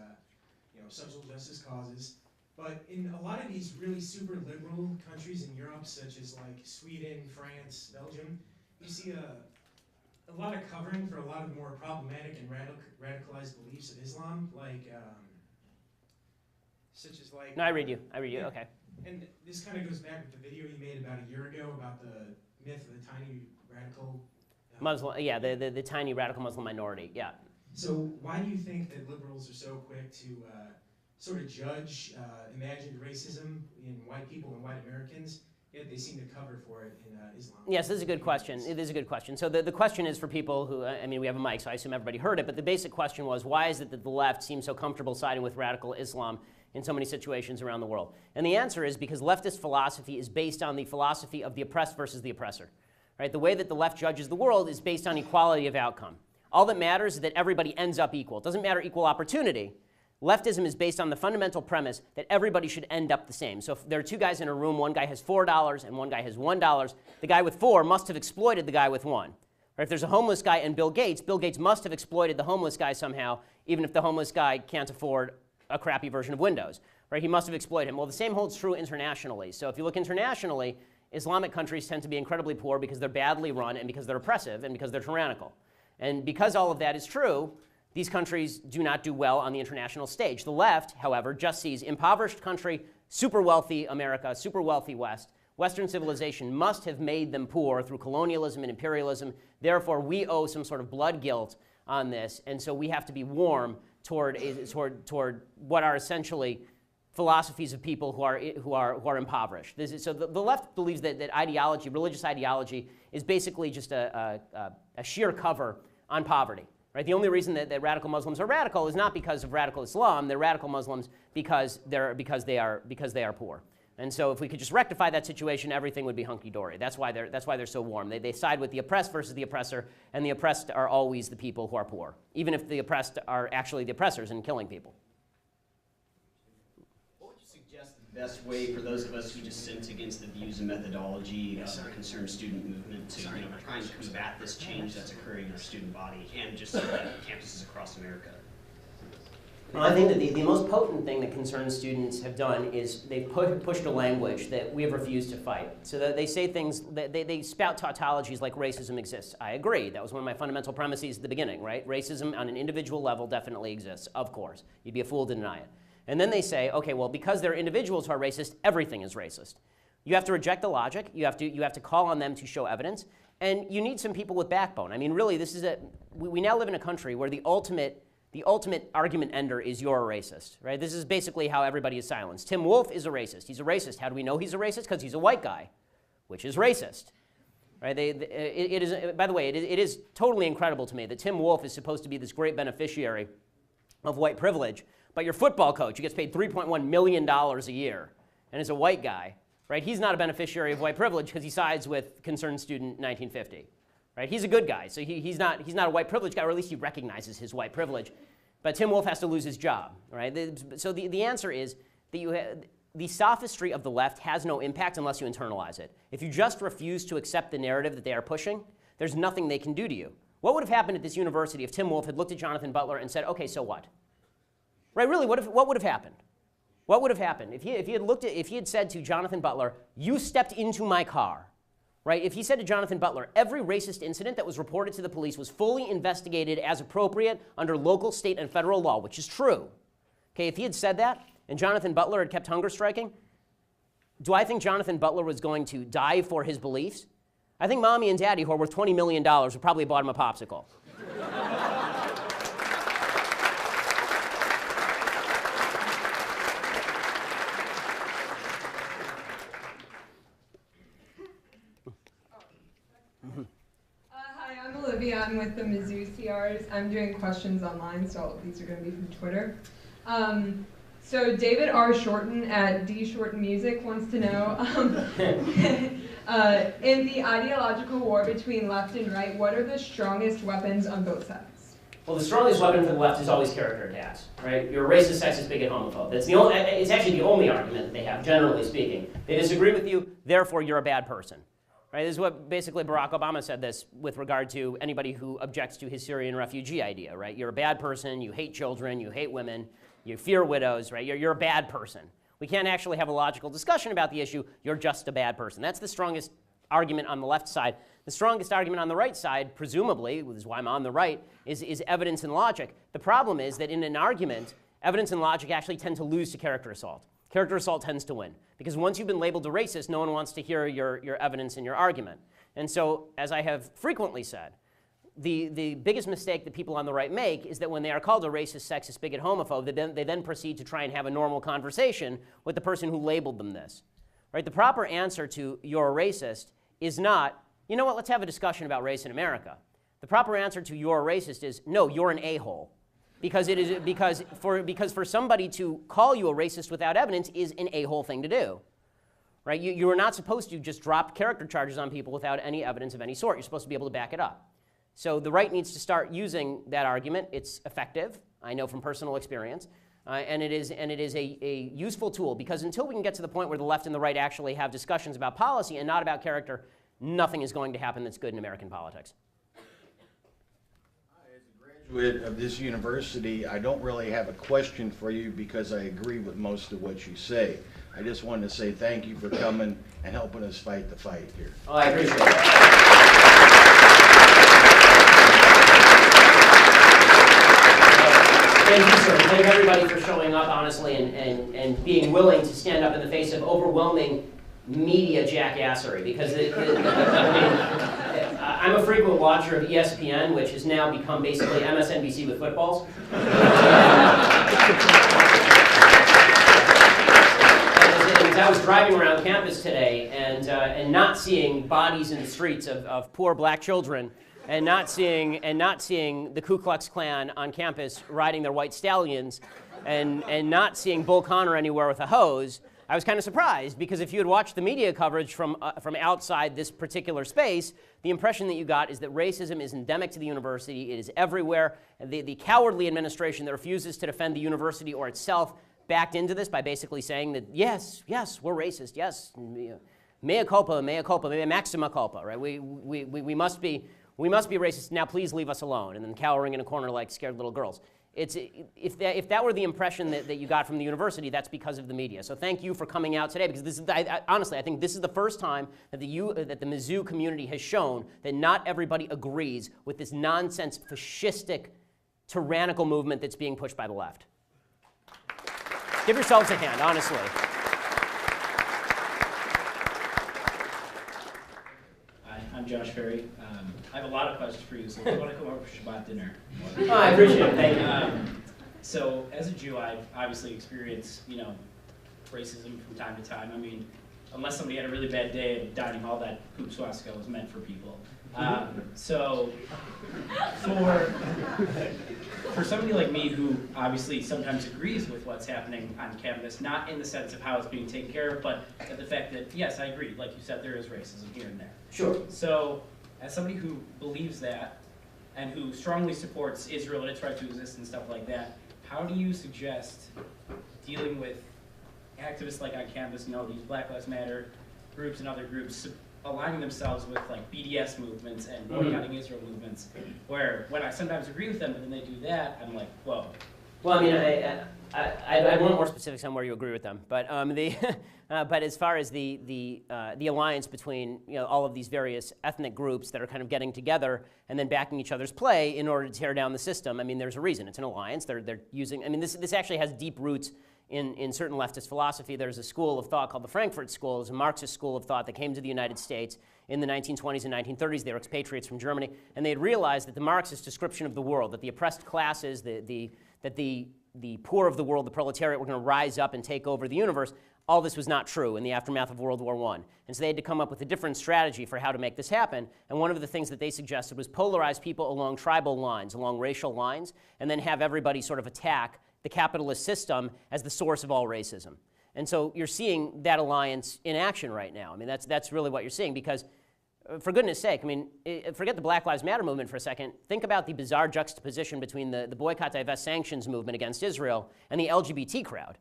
social justice causes. But in a lot of these really super liberal countries in Europe, such as like Sweden, France, Belgium, you see a lot of covering for a lot of more problematic and radicalized beliefs of Islam, such as like. No, I read you. Yeah. Okay. And this kind of goes back with the video you made about a year ago about the myth of the tiny radical Muslim. Yeah, the tiny radical Muslim minority. Yeah. So why do you think that liberals are so quick to sort of judge imagined racism in white people and white Americans, yet they seem to cover for it in Islam? Yes, this is a good question. It is a good question. So the question is for people who, we have a mic, so I assume everybody heard it, but the basic question was, why is it that the left seems so comfortable siding with radical Islam in so many situations around the world? And the answer is because leftist philosophy is based on the philosophy of the oppressed versus the oppressor. Right? The way that the left judges the world is based on equality of outcome. All that matters is that everybody ends up equal. It doesn't matter equal opportunity. Leftism is based on the fundamental premise that everybody should end up the same. So if there are two guys in a room, one guy has $4 and one guy has $1, the guy with 4 must have exploited the guy with 1. Or if there's a homeless guy and Bill Gates must have exploited the homeless guy somehow, even if the homeless guy can't afford a crappy version of Windows. Right? He must have exploited him. Well, the same holds true internationally. So if you look internationally, Islamic countries tend to be incredibly poor because they're badly run and because they're oppressive and because they're tyrannical. And because all of that is true, these countries do not do well on the international stage. The left, however, just sees impoverished country, super wealthy America, super wealthy West. Western civilization must have made them poor through colonialism and imperialism. Therefore, we owe some sort of blood guilt on this, and so we have to be warm toward what are essentially philosophies of people who are impoverished. So the left believes that ideology, religious ideology, is basically just a sheer cover on poverty. Right? The only reason that radical Muslims are radical is not because of radical Islam. They're radical Muslims because they are poor. And so if we could just rectify that situation, everything would be hunky-dory. That's why they're so warm. They side with the oppressed versus the oppressor, and the oppressed are always the people who are poor, even if the oppressed are actually the oppressors and killing people. What would you suggest is the best way for those of us who dissent against the views and methodology of the concerned student movement to try and combat this change that's occurring in our student body and just campuses across America? Well, I think that the most potent thing that concerned students have done is they've pushed a language that we have refused to fight. So that they say things, they spout tautologies like racism exists. I agree. That was one of my fundamental premises at the beginning, right? Racism on an individual level definitely exists, of course. You'd be a fool to deny it. And then they say, okay, well, because there are individuals who are racist, everything is racist. You have to reject the logic. You have to call on them to show evidence. And you need some people with backbone. I mean, really, we now live in a country where the ultimate argument ender is you're a racist, right? This is basically how everybody is silenced. Tim Wolf is a racist. He's a racist. How do we know he's a racist? Because he's a white guy, which is racist, right? By the way, it is totally incredible to me that Tim Wolf is supposed to be this great beneficiary of white privilege, but your football coach, who gets paid $3.1 million a year and is a white guy, right? He's not a beneficiary of white privilege because he sides with concerned student 1950. Right? He's a good guy, so he's not a white privilege guy, or at least he recognizes his white privilege. But Tim Wolf has to lose his job. Right? So the answer is that the sophistry of the left has no impact unless you internalize it. If you just refuse to accept the narrative that they are pushing, there's nothing they can do to you. What would have happened at this university if Tim Wolf had looked at Jonathan Butler and said, okay, so what? Right? Really, what would have happened? What would have happened if he had said to Jonathan Butler, you stepped into my car? Right? If he said to Jonathan Butler, every racist incident that was reported to the police was fully investigated as appropriate under local, state, and federal law, which is true. Okay, if he had said that and Jonathan Butler had kept hunger striking, do I think Jonathan Butler was going to die for his beliefs? I think mommy and daddy, who are worth $20 million, would probably have bought him a popsicle. I'm with the Mizzou CRs. I'm doing questions online, so all of these are going to be from Twitter. So David R. Shorten at D. Shorten Music wants to know, in the ideological war between left and right, what are the strongest weapons on both sides? Well, the strongest weapon for the left is always character attacks, right? You're a racist, sexist, bigot, homophobe. It's actually the only argument that they have, generally speaking. They disagree with you, therefore you're a bad person. Right, this is what basically Barack Obama said this with regard to anybody who objects to his Syrian refugee idea, right? You're a bad person, you hate children, you hate women, you fear widows, right? You're a bad person. We can't actually have a logical discussion about the issue, you're just a bad person. That's the strongest argument on the left side. The strongest argument on the right side, presumably, which is why I'm on the right, is evidence and logic. The problem is that in an argument, evidence and logic actually tend to lose to character assault. Character assault tends to win. Because once you've been labeled a racist, no one wants to hear your evidence and your argument. And so, as I have frequently said, the biggest mistake that people on the right make is that when they are called a racist, sexist, bigot, homophobe, they then proceed to try and have a normal conversation with the person who labeled them this. Right? The proper answer to you're a racist is not, you know what, let's have a discussion about race in America. The proper answer to you're a racist is, no, you're an a-hole. Because for somebody to call you a racist without evidence is an a-hole thing to do. Right? You are not supposed to just drop character charges on people without any evidence of any sort. You're supposed to be able to back it up. So the right needs to start using that argument. It's effective, I know from personal experience, and it is a useful tool, because until we can get to the point where the left and the right actually have discussions about policy and not about character, nothing is going to happen that's good in American politics. Graduate of this university, I don't really have a question for you because I agree with most of what you say. I just wanted to say thank you for coming and helping us fight the fight here. Oh, I appreciate it. Thank you, sir. Thank everybody for showing up, honestly, and being willing to stand up in the face of overwhelming media jackassery, because I'm a frequent watcher of ESPN, which has now become basically MSNBC with footballs. I was driving around campus today and not seeing bodies in the streets of poor black children, and not seeing the Ku Klux Klan on campus riding their white stallions, and not seeing Bull Connor anywhere with a hose. I was kind of surprised, because if you had watched the media coverage from outside this particular space, the impression that you got is that racism is endemic to the university. It is everywhere. The cowardly administration that refuses to defend the university or itself backed into this by basically saying that, yes, we're racist, yes, mea culpa, maxima culpa, right? We must be racist, now please leave us alone, and then cowering in a corner like scared little girls. If that were the impression that you got from the university, that's because of the media. So thank you for coming out today, because this is, honestly, I think this is the first time that the Mizzou community has shown that not everybody agrees with this nonsense, fascistic, tyrannical movement that's being pushed by the left. Give yourselves a hand, honestly. Hi, I'm Josh Ferry. I have a lot of questions for you, so if you want to come over for Shabbat dinner. Oh, I appreciate it, thank you. So, as a Jew, I've obviously experienced, racism from time to time. I mean, unless somebody had a really bad day at a dining hall, that poop swastika was meant for people. So, for somebody like me who obviously sometimes agrees with what's happening on campus, not in the sense of how it's being taken care of, but the fact that, yes, I agree, like you said, there is racism here and there. Sure. So, as somebody who believes that, and who strongly supports Israel and its right to exist and stuff like that, how do you suggest dealing with activists like on campus, these Black Lives Matter groups and other groups, aligning themselves with like BDS movements and boycotting Israel movements, where when I sometimes agree with them, but then they do that, I'm like, whoa. Well, I mean, I want more specifics on where you agree with them, but but as far as the alliance between all of these various ethnic groups that are kind of getting together and then backing each other's play in order to tear down the system, I mean, there's a reason. It's an alliance. They're using. I mean, this actually has deep roots in certain leftist philosophy. There's a school of thought called the Frankfurt School. It's a Marxist school of thought that came to the United States in the 1920s and 1930s. They were expatriates from Germany, and they had realized that the Marxist description of the world, that the oppressed classes, that the poor of the world, the proletariat, were going to rise up and take over the universe, all this was not true in the aftermath of World War I. And so they had to come up with a different strategy for how to make this happen. And one of the things that they suggested was polarize people along tribal lines, along racial lines, and then have everybody sort of attack the capitalist system as the source of all racism. And so you're seeing that alliance in action right now. I mean, that's really what you're seeing, because for goodness sake, I mean, forget the Black Lives Matter movement for a second. Think about the bizarre juxtaposition between the boycott, divest, sanctions movement against Israel and the LGBT crowd.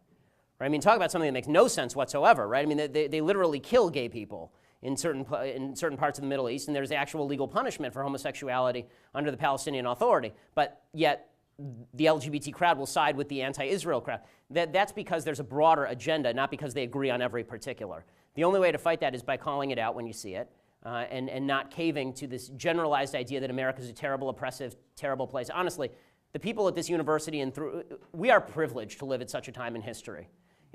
Right? I mean, talk about something that makes no sense whatsoever, right? I mean, they literally kill gay people in certain parts of the Middle East, and there's actual legal punishment for homosexuality under the Palestinian Authority. But yet, the LGBT crowd will side with the anti-Israel crowd. That's because there's a broader agenda, not because they agree on every particular. The only way to fight that is by calling it out when you see it, and not caving to this generalized idea that America is a terrible, oppressive, terrible place. Honestly, the people at this university, we are privileged to live at such a time in history.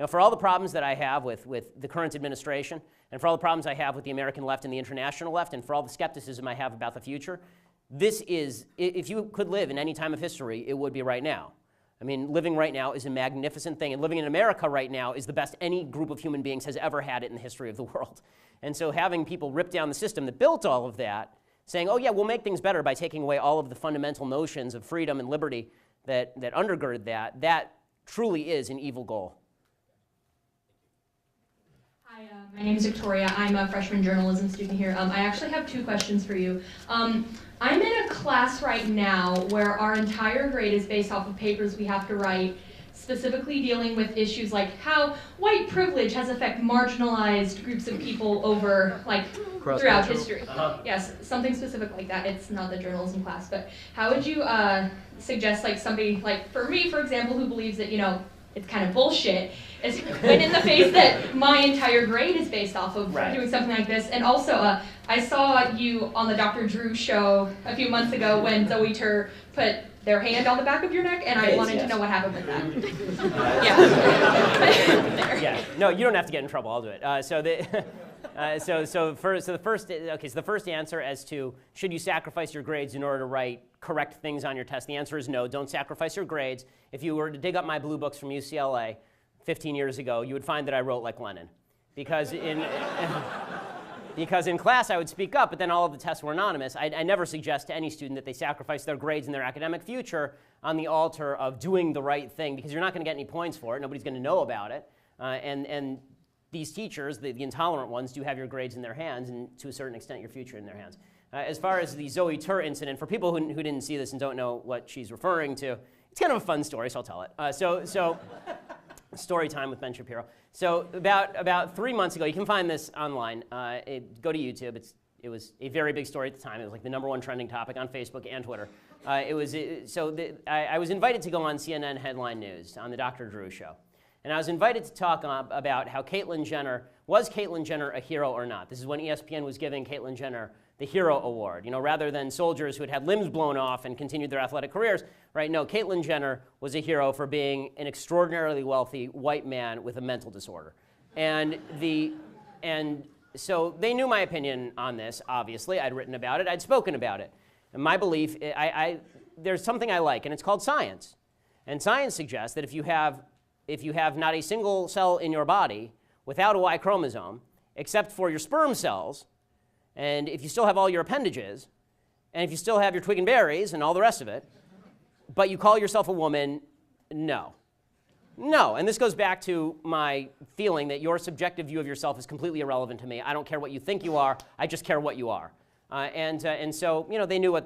For all the problems that I have with the current administration, and for all the problems I have with the American left and the international left, and for all the skepticism I have about the future, this is, if you could live in any time of history, it would be right now. I mean, living right now is a magnificent thing, and living in America right now is the best any group of human beings has ever had it in the history of the world. And so having people rip down the system that built all of that, saying, oh yeah, we'll make things better by taking away all of the fundamental notions of freedom and liberty that undergird that truly is an evil goal. Hi, my name is Victoria. I'm a freshman journalism student here. I actually have two questions for you. I'm in a class right now where our entire grade is based off of papers we have to write, specifically dealing with issues like how white privilege has affected marginalized groups of people over, like, throughout history. Yes, something specific like that. It's not the journalism class, but how would you suggest, like, somebody, like, for me, for example, who believes that, it's kind of bullshit, is when in the face that my entire grade is based off of doing something like this. And also, I saw you on the Dr. Drew show a few months ago when Zoe Tur put their hand on the back of your neck, and I wanted to know what happened with that. Yeah. No, you don't have to get in trouble. I'll do it. The first answer as to should you sacrifice your grades in order to write correct things on your test, the answer is no. Don't sacrifice your grades. If you were to dig up my blue books from UCLA 15 years ago, you would find that I wrote like Lenin, because in class I would speak up, but then all of the tests were anonymous. I never suggest to any student that they sacrifice their grades and their academic future on the altar of doing the right thing, because you're not going to get any points for it. Nobody's going to know about it. And these teachers, the intolerant ones, do have your grades in their hands, and to a certain extent your future in their hands. As far as the Zoe Tur incident, for people who didn't see this and don't know what she's referring to, it's kind of a fun story, so I'll tell it. Story time with Ben Shapiro. So about 3 months ago, you can find this online. Go to YouTube. It was a very big story at the time. It was like the #1 trending topic on Facebook and Twitter. I was invited to go on CNN Headline News on the Dr. Drew show. And I was invited to talk about how was Caitlyn Jenner a hero or not? This is when ESPN was giving Caitlyn Jenner the Hero Award. You know, rather than soldiers who had limbs blown off and continued their athletic careers, right? No, Caitlyn Jenner was a hero for being an extraordinarily wealthy white man with a mental disorder. And so they knew my opinion on this, obviously. I'd written about it. I'd spoken about it. And my belief, there's something I like, and it's called science. And science suggests that if you have not a single cell in your body without a Y chromosome, except for your sperm cells, and if you still have all your appendages, and if you still have your twig and berries and all the rest of it, but you call yourself a woman, no. No, and this goes back to my feeling that your subjective view of yourself is completely irrelevant to me. I don't care what you think you are, I just care what you are. And so, you know, they knew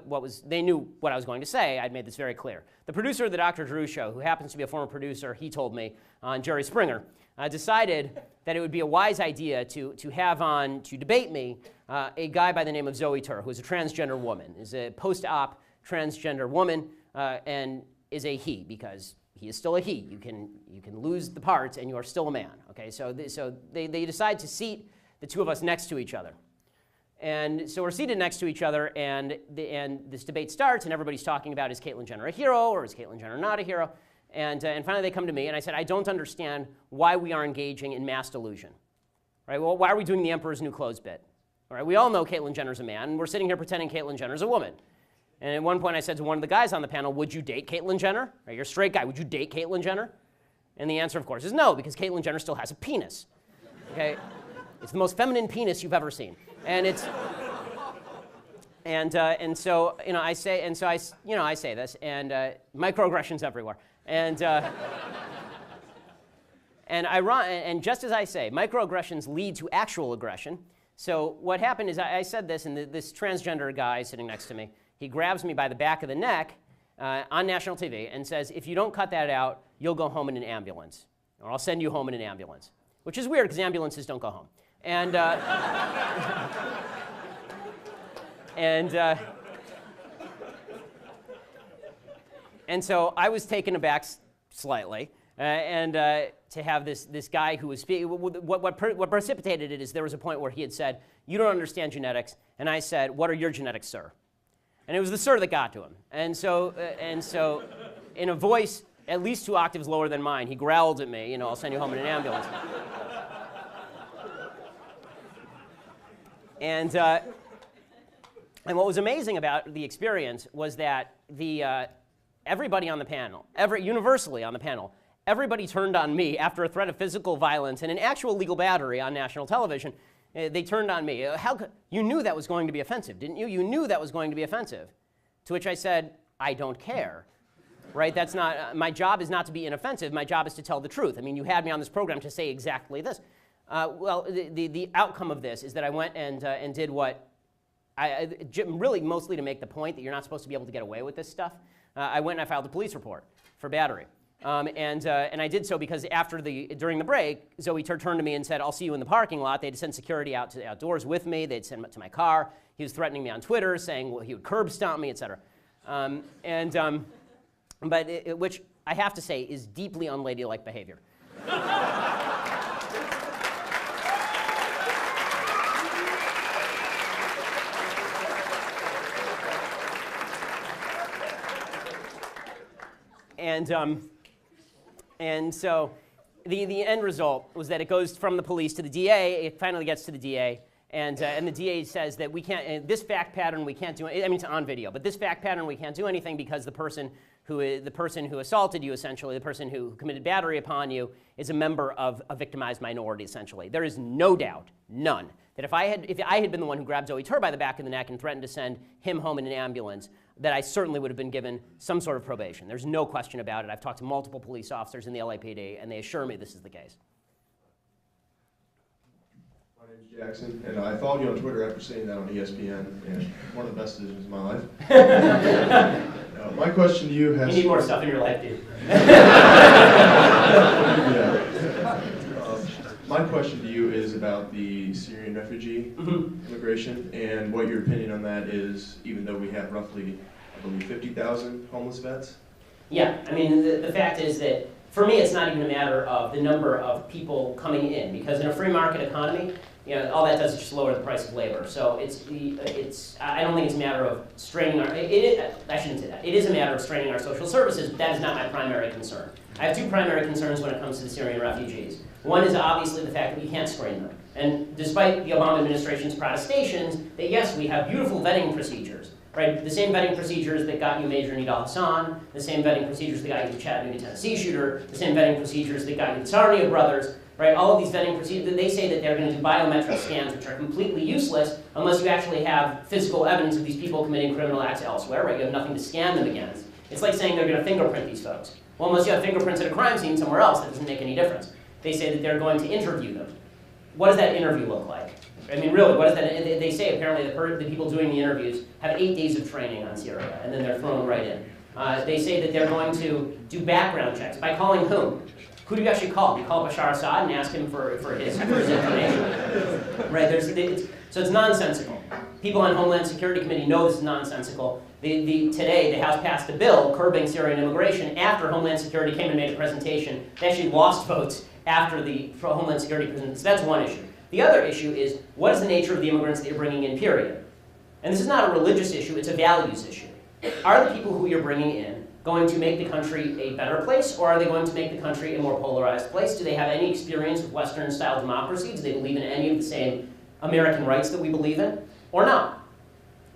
they knew what I was going to say. I'd made this very clear. The producer of the Dr. Drew show, who happens to be a former producer, he told me, on Jerry Springer, decided that it would be a wise idea to have on, to debate me, a guy by the name of Zoe Tur, who is a transgender woman, is a post-op transgender woman, and is a he, because he is still a he. You can lose the parts and you are still a man. Okay, so they decide to seat the two of us next to each other. And so we're seated next to each other, and this debate starts, and everybody's talking about, is Caitlyn Jenner a hero, or is Caitlyn Jenner not a hero? And finally they come to me, and I said, I don't understand why we are engaging in mass delusion. Right? Well, why are we doing the Emperor's New Clothes bit? All right, we all know Caitlyn Jenner's a man, and we're sitting here pretending Caitlyn Jenner's a woman. And at one point I said to one of the guys on the panel, would you date Caitlyn Jenner? Right, you're a straight guy, would you date Caitlyn Jenner? And the answer, of course, is no, because Caitlyn Jenner still has a penis. Okay? It's the most feminine penis you've ever seen. And it's, and so, you know, I say this, and microaggressions everywhere. And just as I say, microaggressions lead to actual aggression. So what happened is I said this, and this transgender guy sitting next to me, he grabs me by the back of the neck on national TV and says, if you don't cut that out, you'll go home in an ambulance, or I'll send you home in an ambulance, which is weird because ambulances don't go home. And and so I was taken aback slightly, to have this guy who was speaking. What precipitated it is there was a point where he had said, "You don't understand genetics," and I said, "What are your genetics, sir?" And it was the sir that got to him. And so in a voice at least 2 octaves lower than mine, he growled at me, you know, "I'll send you home in an ambulance." And what was amazing about the experience was that everybody on the panel, universally on the panel, everybody turned on me after a threat of physical violence and an actual legal battery on national television. They turned on me. You knew that was going to be offensive, didn't you? You knew that was going to be offensive. To which I said, I don't care. Right? That's not, my job is not to be inoffensive. My job is to tell the truth. I mean, you had me on this program to say exactly this. Well, the outcome of this is that I went and did what, really mostly to make the point that you're not supposed to be able to get away with this stuff. I went and I filed a police report for battery. And I did so because during the break, Zoe turned to me and said, "I'll see you in the parking lot." They'd send security out to the outdoors with me. They'd send him to my car. He was threatening me on Twitter, saying, well, he would curb stomp me, et cetera. Which I have to say, is deeply unladylike behavior. And so the end result was that it goes from the police to the DA. It finally gets to the DA, and the DA says that we can't. This fact pattern we can't do. I mean, it's on video, but this fact pattern we can't do anything because the person who assaulted you, essentially, the person who committed battery upon you, is a member of a victimized minority. Essentially, there is no doubt, none, that if I had been the one who grabbed Zoe Tur by the back of the neck and threatened to send him home in an ambulance, that I certainly would have been given some sort of probation. There's no question about it. I've talked to multiple police officers in the LAPD, and they assure me this is the case. My name's Jackson, and I followed you on Twitter after seeing that on ESPN, and one of the best decisions of my life. My question to you has... You need more stuff in your life, dude. My question to you is about the Syrian refugee immigration, and what your opinion on that is, even though we have roughly, I believe, 50,000 homeless vets? Yeah, I mean, the fact is that, for me, it's not even a matter of the number of people coming in, because in a free market economy, you know, all that does is just lower the price of labor. So I don't think it's a matter of straining our, I shouldn't say that. It is a matter of straining our social services, but that is not my primary concern. I have two primary concerns when it comes to the Syrian refugees. One is obviously the fact that we can't screen them. And despite the Obama administration's protestations, that yes, we have beautiful vetting procedures, right? The same vetting procedures that got you Major Nidal Hassan, the same vetting procedures that got you the Chattanooga, Tennessee shooter, the same vetting procedures that got you the Sarnia brothers, right? All of these vetting procedures, they say that they're going to do biometric scans, which are completely useless unless you actually have physical evidence of these people committing criminal acts elsewhere, right? You have nothing to scan them against. It's like saying they're going to fingerprint these folks. Well, unless you have fingerprints at a crime scene somewhere else, that doesn't make any difference. They say that they're going to interview them. What does that interview look like? I mean, really, what is that? They say apparently the people doing the interviews have 8 days of training on Syria, and then they're thrown right in. They say that they're going to do background checks. By calling whom? Who do you actually call? Do you call Bashar Assad and ask him for his information? Right? So it's nonsensical. People on Homeland Security Committee know this is nonsensical. Today, the House passed a bill curbing Syrian immigration after Homeland Security came and made a presentation. They actually lost votes after the Homeland Security presentation. So that's one issue. The other issue is, what is the nature of the immigrants that you're bringing in, period? And this is not a religious issue, it's a values issue. Are the people who you're bringing in going to make the country a better place, or are they going to make the country a more polarized place? Do they have any experience with Western-style democracy? Do they believe in any of the same American rights that we believe in, or not?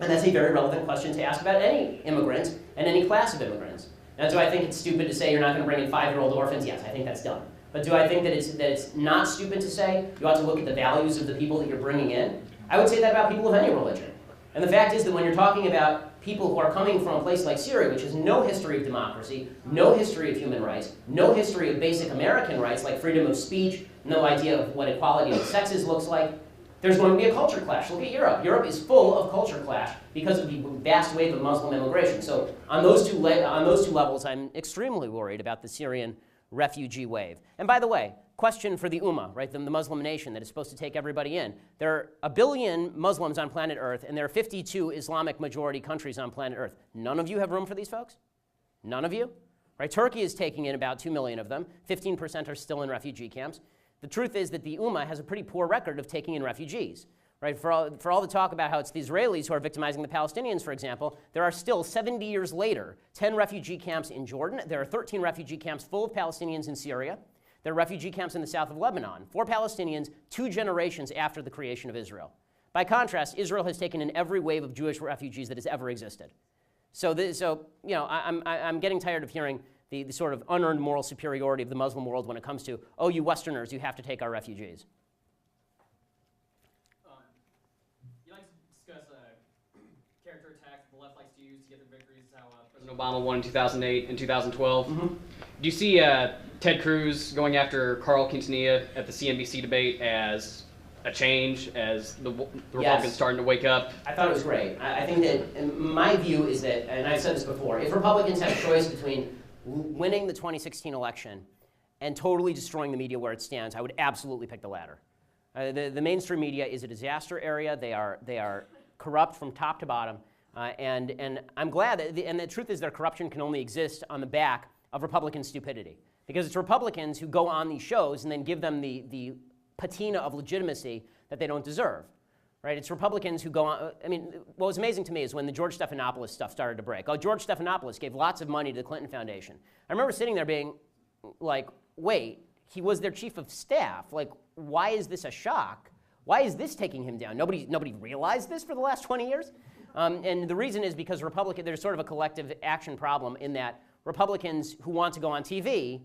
And that's a very relevant question to ask about any immigrant and any class of immigrants. Now, do I think it's stupid to say you're not going to bring in 5-year-old orphans? Yes, I think that's dumb. But do I think that it's not stupid to say you ought to look at the values of the people that you're bringing in? I would say that about people of any religion. And the fact is that when you're talking about people who are coming from a place like Syria, which has no history of democracy, no history of human rights, no history of basic American rights like freedom of speech, no idea of what equality of sexes looks like, there's going to be a culture clash. Look at Europe. Europe is full of culture clash because of the vast wave of Muslim immigration. So on those two levels, I'm extremely worried about the Syrian refugee wave. And by the way, question for the Ummah, right, the Muslim nation that is supposed to take everybody in. There are 1 billion Muslims on planet Earth, and there are 52 Islamic majority countries on planet Earth. None of you have room for these folks? None of you? Right? Turkey is taking in about 2 million of them. 15% are still in refugee camps. The truth is that the Ummah has a pretty poor record of taking in refugees. Right? For all the talk about how it's the Israelis who are victimizing the Palestinians, for example, there are still, 70 years later, 10 refugee camps in Jordan. There are 13 refugee camps full of Palestinians in Syria. There are refugee camps in the south of Lebanon for Palestinians 2 generations after the creation of Israel. By contrast, Israel has taken in every wave of Jewish refugees that has ever existed. So you know, I'm getting tired of hearing the sort of unearned moral superiority of the Muslim world when it comes to, oh, you Westerners, you have to take our refugees. You like to discuss character attacks the left likes to use to get their victories, how President Obama won in 2008 and 2012. Mm-hmm. Do you see Ted Cruz going after Carl Quintanilla at the CNBC debate as a change, as the Republicans starting to wake up? I thought it was great. I think that my view is that, and I've said this before, if Republicans had a choice between winning the 2016 election and totally destroying the media where it stands, I would absolutely pick the latter. The mainstream media is a disaster area. They are corrupt from top to bottom, and I'm glad that, and the truth is their corruption can only exist on the back of Republican stupidity. Because it's Republicans who go on these shows and then give them the patina of legitimacy that they don't deserve. Right? It's Republicans who go on. I mean, what was amazing to me is when the George Stephanopoulos stuff started to break. Oh, George Stephanopoulos gave lots of money to the Clinton Foundation. I remember sitting there being like, wait, he was their chief of staff. Like, why is this a shock? Why is this taking him down? Nobody realized this for the last 20 years? And the reason is because there's sort of a collective action problem in that Republicans who want to go on TV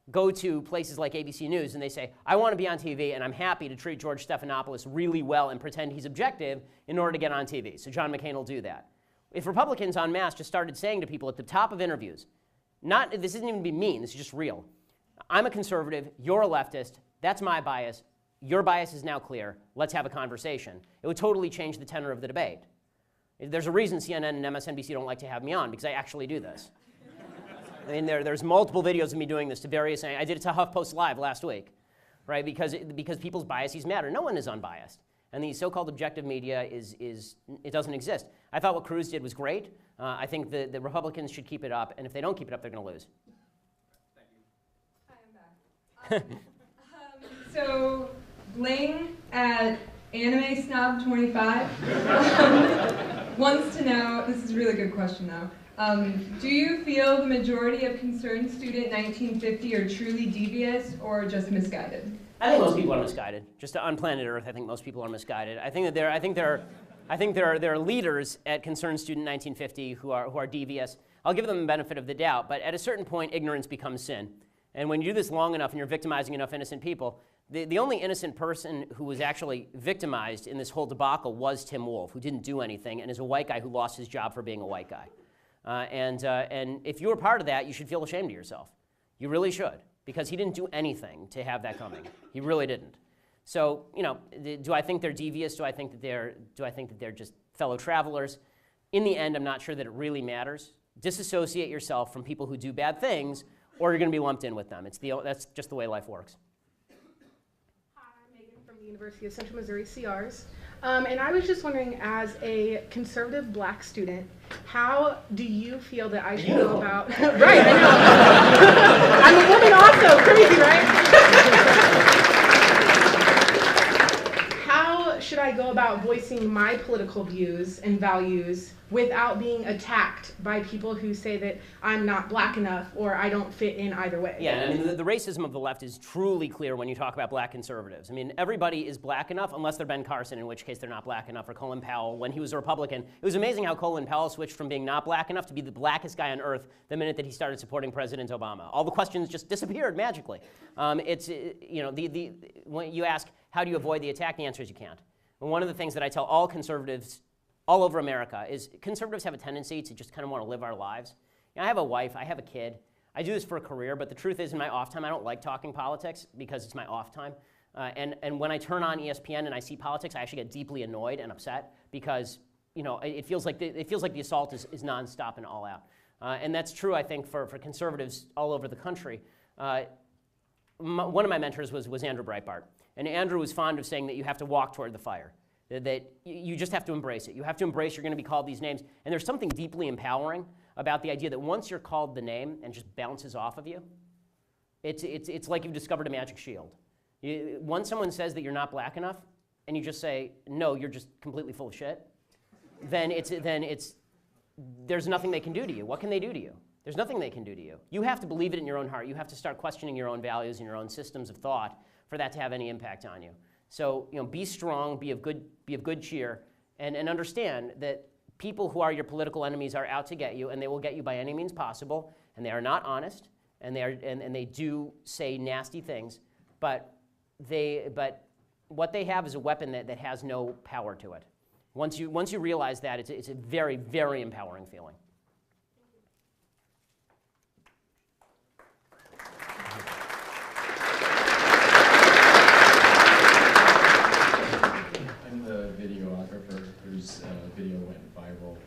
go to places like ABC News and they say, I want to be on TV and I'm happy to treat George Stephanopoulos really well and pretend he's objective in order to get on TV. So John McCain will do that. If Republicans en masse just started saying to people at the top of interviews, this isn't even to be mean, this is just real. I'm a conservative, you're a leftist, that's my bias, your bias is now clear, let's have a conversation. It would totally change the tenor of the debate. There's a reason CNN and MSNBC don't like to have me on, because I actually do this. I mean, there's multiple videos of me doing this to various, I did it to HuffPost Live last week, right? Because people's biases matter. No one is unbiased. And the so-called objective media it doesn't exist. I thought what Cruz did was great. I think the Republicans should keep it up, and if they don't keep it up, they're going to lose. Hi, I'm back. So, Bling at Anime Snob 25 wants to know, this is a really good question though, do you feel the majority of concerned student 1950 are truly devious or just misguided? I think most people are misguided. Just on planet Earth, I think most people are misguided. I think there are leaders at Concerned Student 1950 who are devious. I'll give them the benefit of the doubt, but at a certain point, ignorance becomes sin. And when you do this long enough and you're victimizing enough innocent people, the only innocent person who was actually victimized in this whole debacle was Tim Wolf, who didn't do anything and is a white guy who lost his job for being a white guy. And if you were part of that, you should feel ashamed of yourself. You really should, because he didn't do anything to have that coming. He really didn't. So, you know, do I think they're devious? Do I think that they're just fellow travelers? In the end, I'm not sure that it really matters. Disassociate yourself from people who do bad things, or you're going to be lumped in with them. That's just the way life works. Hi, I'm Megan from the University of Central Missouri CRs. And I was just wondering, as a conservative black student, how do you feel that I should go about... Right, I know. I'm a woman also, crazy, right? How should I go about voicing my political views and values without being attacked by people who say that I'm not black enough or I don't fit in either way? Yeah, I mean, the racism of the left is truly clear when you talk about black conservatives. I mean, everybody is black enough, unless they're Ben Carson, in which case they're not black enough, or Colin Powell when he was a Republican. It was amazing how Colin Powell switched from being not black enough to be the blackest guy on earth the minute that he started supporting President Obama. All the questions just disappeared magically. You know, when you ask, how do you avoid the attack? The answer is you can't. And one of the things that I tell all conservatives all over America is conservatives have a tendency to just kind of want to live our lives. You know, I have a wife, I have a kid. I do this for a career, but the truth is in my off time, I don't like talking politics because it's my off time. And when I turn on ESPN and I see politics, I actually get deeply annoyed and upset because, you know, it feels like the assault is nonstop and all out. And that's true, I think, for conservatives all over the country. One of my mentors was Andrew Breitbart. And Andrew was fond of saying that you have to walk toward the fire, that you just have to embrace it. You have to embrace you're going to be called these names. And there's something deeply empowering about the idea that once you're called the name and just bounces off of you, it's like you've discovered a magic shield. Once someone says that you're not black enough, and you just say, no, you're just completely full of shit, then there's nothing they can do to you. What can they do to you? There's nothing they can do to you. You have to believe it in your own heart. You have to start questioning your own values and your own systems of thought for that to have any impact on you. So, you know, be strong, be of good cheer, and understand that people who are your political enemies are out to get you, and they will get you by any means possible, and they are not honest, and they do say nasty things, but what they have is a weapon that has no power to it. Once you realize that, it's a very, very empowering feeling. I'm the videographer whose video went viral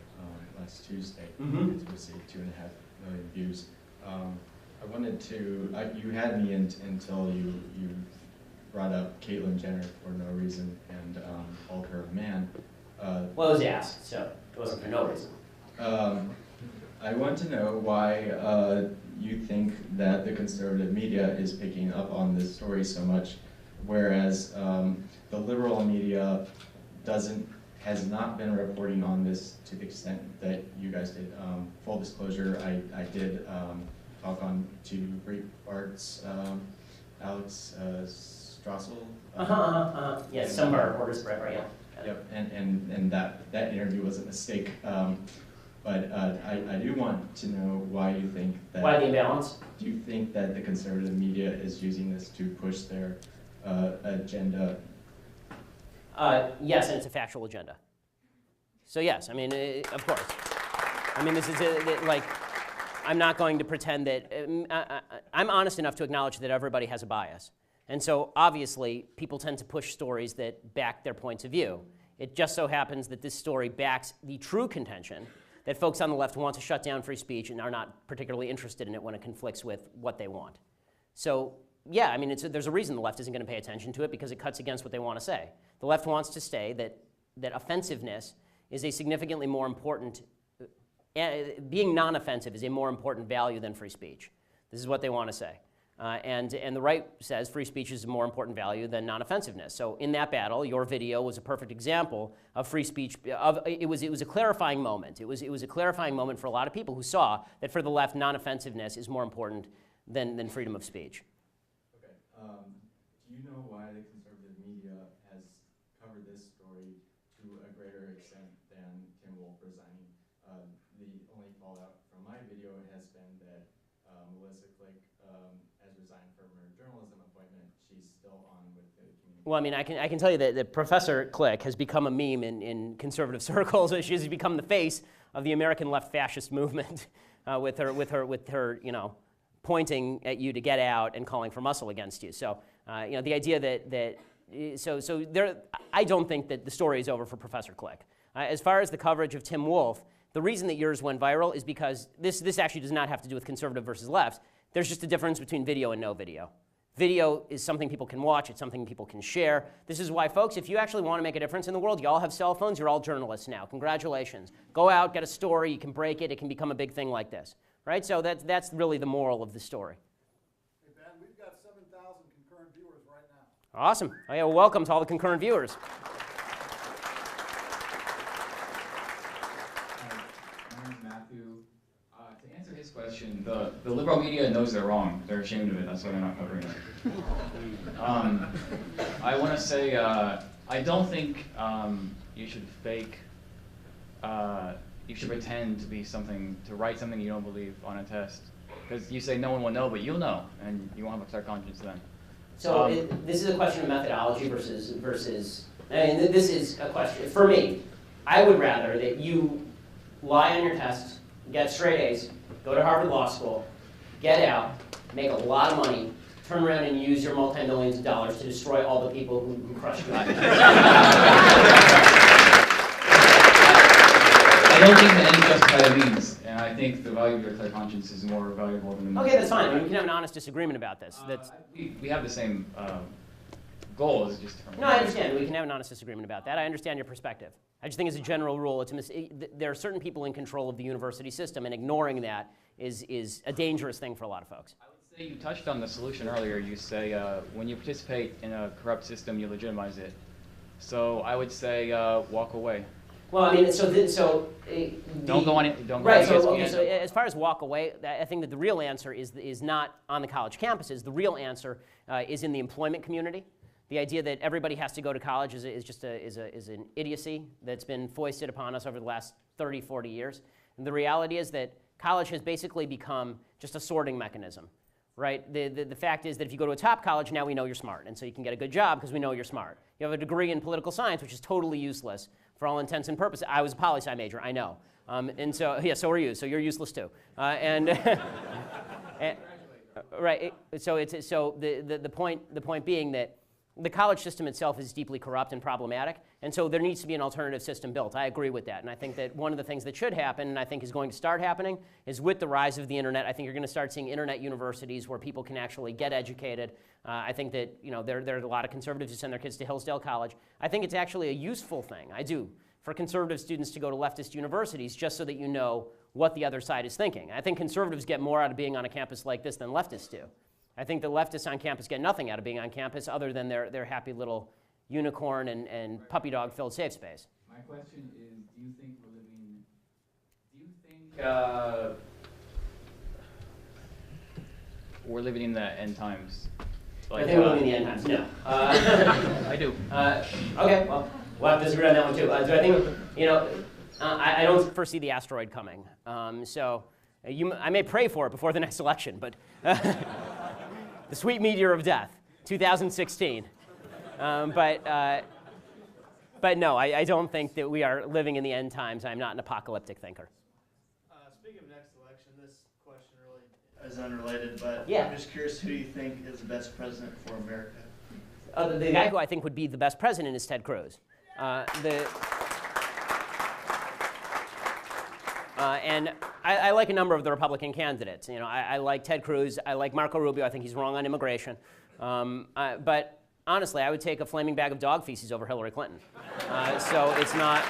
last Tuesday. It received 2.5 million views. I wanted to, you had me until you brought up Caitlyn Jenner for no reason and called her a man. Well, it was asked, so it wasn't for no reason. I want to know why you think that the conservative media is picking up on this story so much, whereas the liberal media has not been reporting on this to the extent that you guys did. Full disclosure, I did talk on to Breitbart's Alex Strassel. Yes, some of our reporters, right, yeah. Yep, and that interview was a mistake. But I do want to know why you think that... Why the imbalance? Do you think that the conservative media is using this to push their agenda? Yes, and it's a factual agenda. So yes, I mean, of course. I mean, this is like, I'm not going to pretend that, I'm honest enough to acknowledge that everybody has a bias. And so obviously, people tend to push stories that back their points of view. It just so happens that this story backs the true contention that folks on the left want to shut down free speech and are not particularly interested in it when it conflicts with what they want. So yeah, I mean, there's a reason the left isn't going to pay attention to it, because it cuts against what they want to say. The left wants to say that offensiveness is a significantly more important, being non-offensive is a more important value than free speech. This is what they want to say. And the right says free speech is a more important value than non-offensiveness. So in that battle, your video was a perfect example of free speech. It was a clarifying moment. It was a clarifying moment for a lot of people who saw that for the left, non-offensiveness is more important than freedom of speech. Okay. Do you know why the conservative media has covered this story to a greater extent than Tim Wolf resigning? The only fallout from my video has been that Melissa Click has resigned from her journalism appointment. She's still on with the community. Well, I mean, I can tell you that Professor Click has become a meme in conservative circles. She's become the face of the American left fascist movement with her, you know, pointing at you to get out and calling for muscle against you. So, you know, the idea I don't think that the story is over for Professor Click. As far as the coverage of Tim Wolf, the reason that yours went viral is because this actually does not have to do with conservative versus left. There's just a difference between video and no video. Video is something people can watch. It's something people can share. This is why, folks, if you actually want to make a difference in the world, you all have cell phones. You're all journalists now. Congratulations. Go out, get a story. You can break it. It can become a big thing like this. Right? So that's really the moral of the story. Hey, Ben, we've got 7,000 concurrent viewers right now. Awesome. Oh, yeah, well, welcome to all the concurrent viewers. My name is Matthew. To answer his question, the liberal media knows they're wrong. They're ashamed of it. That's why they're not covering it. I want to say I don't think you should fake. You should pretend to write something you don't believe on a test. Because you say no one will know, but you'll know, and you won't have a clear conscience then. So this is a question of methodology versus, I mean, this is a question, for me, I would rather that you lie on your tests, get straight A's, go to Harvard Law School, get out, make a lot of money, turn around and use your multi-millions of dollars to destroy all the people who crushed you. I don't think that any justified means, and I think the value of your clear conscience is more valuable than the Okay, that's fine. We can have an honest disagreement about this. We have the same goal, it's just different. No, I understand. We can have an honest disagreement about that. I understand your perspective. I just think as a general rule, there are certain people in control of the university system, and ignoring that is a dangerous thing for a lot of folks. I would say you touched on the solution earlier. You say when you participate in a corrupt system, you legitimize it. So I would say walk away. Well, I mean, don't go on it. Don't go right. on So, ESPN. so as far as walk away, I think that the real answer is not on the college campuses. The real answer is in the employment community. The idea that everybody has to go to college is just an idiocy that's been foisted upon us over the last 30, 40 years. And the reality is that college has basically become just a sorting mechanism, right? The fact is that if you go to a top college, now we know you're smart, and so you can get a good job because we know you're smart. You have a degree in political science, which is totally useless for all intents and purposes. I was a poli-sci major, I know. And so, yeah, so are you, so you're useless too. Right, so the point being that the college system itself is deeply corrupt and problematic, and so there needs to be an alternative system built. I agree with that, and I think that one of the things that should happen, and I think is going to start happening, is with the rise of the internet. I think you're going to start seeing internet universities where people can actually get educated. I think that there are a lot of conservatives who send their kids to Hillsdale College. I think it's actually a useful thing, I do, for conservative students to go to leftist universities just so that you know what the other side is thinking. I think conservatives get more out of being on a campus like this than leftists do. I think the leftists on campus get nothing out of being on campus other than their happy little unicorn and puppy dog filled safe space. My question is, do you think we're living in the end times? I think we're living in the end times, no. I do. Okay, well, we'll have to disagree on that one too. Do I think, I don't foresee the asteroid coming. I may pray for it before the next election, but the sweet meteor of death, 2016. But no, I don't think that we are living in the end times. I'm not an apocalyptic thinker. Speaking of next election, this question really is unrelated, but yeah. I'm just curious, who do you think is the best president for America? The guy who I think would be the best president is Ted Cruz. And I like a number of the Republican candidates. I like Ted Cruz. I like Marco Rubio. I think he's wrong on immigration. But honestly, I would take a flaming bag of dog feces over Hillary Clinton. So it's not.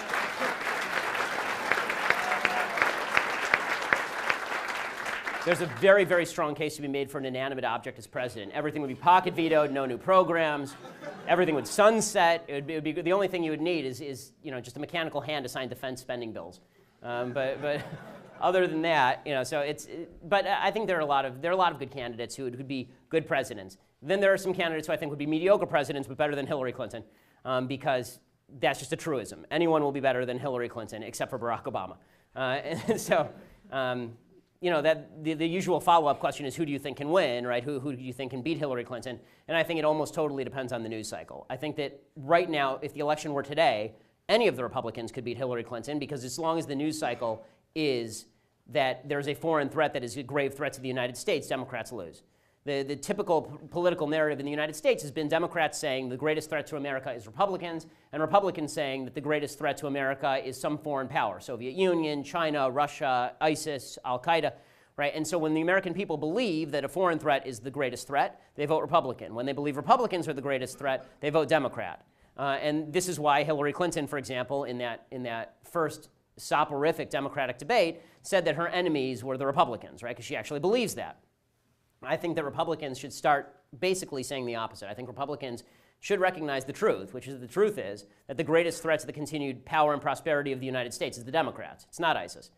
There's a very, very strong case to be made for an inanimate object as president. Everything would be pocket vetoed, no new programs. Everything would sunset. It would be the only thing you would need is just a mechanical hand to sign defense spending bills. But other than that, But I think there are a lot of good candidates who could be good presidents. Then there are some candidates who I think would be mediocre presidents, but better than Hillary Clinton, because that's just a truism. Anyone will be better than Hillary Clinton, except for Barack Obama. That the usual follow-up question is, who do you think can win, right? Who do you think can beat Hillary Clinton? And I think it almost totally depends on the news cycle. I think that right now, if the election were today, any of the Republicans could beat Hillary Clinton, because as long as the news cycle is that there's a foreign threat that is a grave threat to the United States, Democrats lose. The typical political narrative in the United States has been Democrats saying the greatest threat to America is Republicans, and Republicans saying that the greatest threat to America is some foreign power, Soviet Union, China, Russia, ISIS, Al-Qaeda, right? And so when the American people believe that a foreign threat is the greatest threat, they vote Republican. When they believe Republicans are the greatest threat, they vote Democrat. And this is why Hillary Clinton, for example, in that first soporific Democratic debate, said that her enemies were the Republicans, right? Because she actually believes that. I think that Republicans should start basically saying the opposite. I think Republicans should recognize the truth, which is the truth is that the greatest threat to the continued power and prosperity of the United States is the Democrats. It's not ISIS.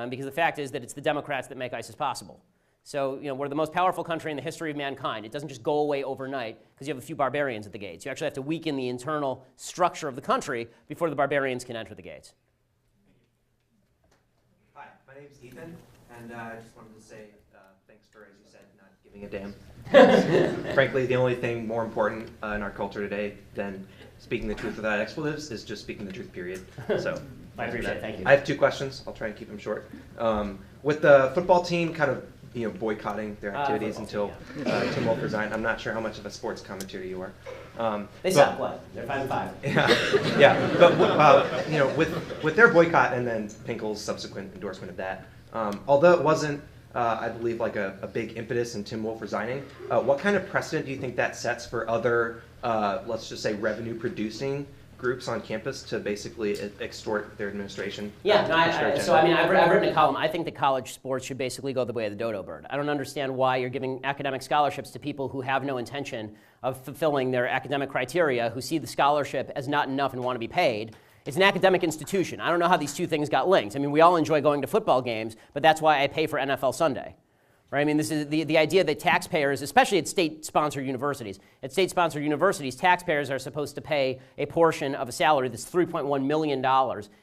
Because the fact is that it's the Democrats that make ISIS possible. So, we're the most powerful country in the history of mankind. It doesn't just go away overnight because you have a few barbarians at the gates. You actually have to weaken the internal structure of the country before the barbarians can enter the gates. Hi, my name's Ethan, and I just wanted to say thanks for, as you said, not giving a damn. Frankly, the only thing more important in our culture today than speaking the truth without expletives is just speaking the truth, period. So I appreciate it. Thank you. I have 2 questions. I'll try and keep them short. With the football team kind of boycotting their activities until Tim Wolf resigned, I'm not sure how much of a sports commentator you are. They suck. What? They're 5-5. Yeah. But with their boycott and then Pinkel's subsequent endorsement of that, although it wasn't, I believe, like a big impetus in Tim Wolf resigning, what kind of precedent do you think that sets for other, let's just say, revenue-producing groups on campus to basically extort their administration? Yeah, I've written a column. I think that college sports should basically go the way of the dodo bird. I don't understand why you're giving academic scholarships to people who have no intention of fulfilling their academic criteria, who see the scholarship as not enough and want to be paid. It's an academic institution. I don't know how these two things got linked. I mean, we all enjoy going to football games, but that's why I pay for NFL Sunday. Right? I mean, this is the idea that taxpayers, especially at state-sponsored universities, taxpayers are supposed to pay a portion of a salary that's $3.1 million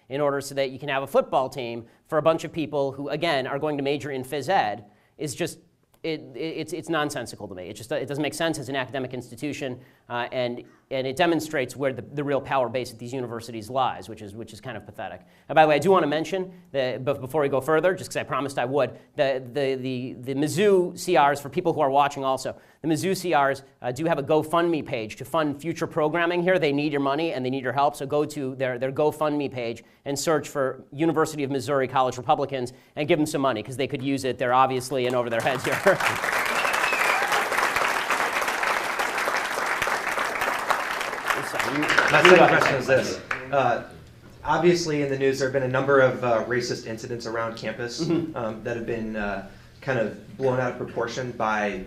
in order so that you can have a football team for a bunch of people who, again, are going to major in phys ed, is just, it's nonsensical to me. It doesn't make sense as an academic institution, and it demonstrates where the real power base at these universities lies, which is kind of pathetic. And by the way, I do want to mention that, but before we go further, just because I promised I would, the Mizzou CRs, for people who are watching also, the Mizzou CRs do have a GoFundMe page to fund future programming here. They need your money and they need your help, so go to their GoFundMe page and search for University of Missouri College Republicans and give them some money, because they could use it. They're obviously in over their heads here. My second question is this. obviously in the news there have been a number of racist incidents around campus that have been kind of blown out of proportion by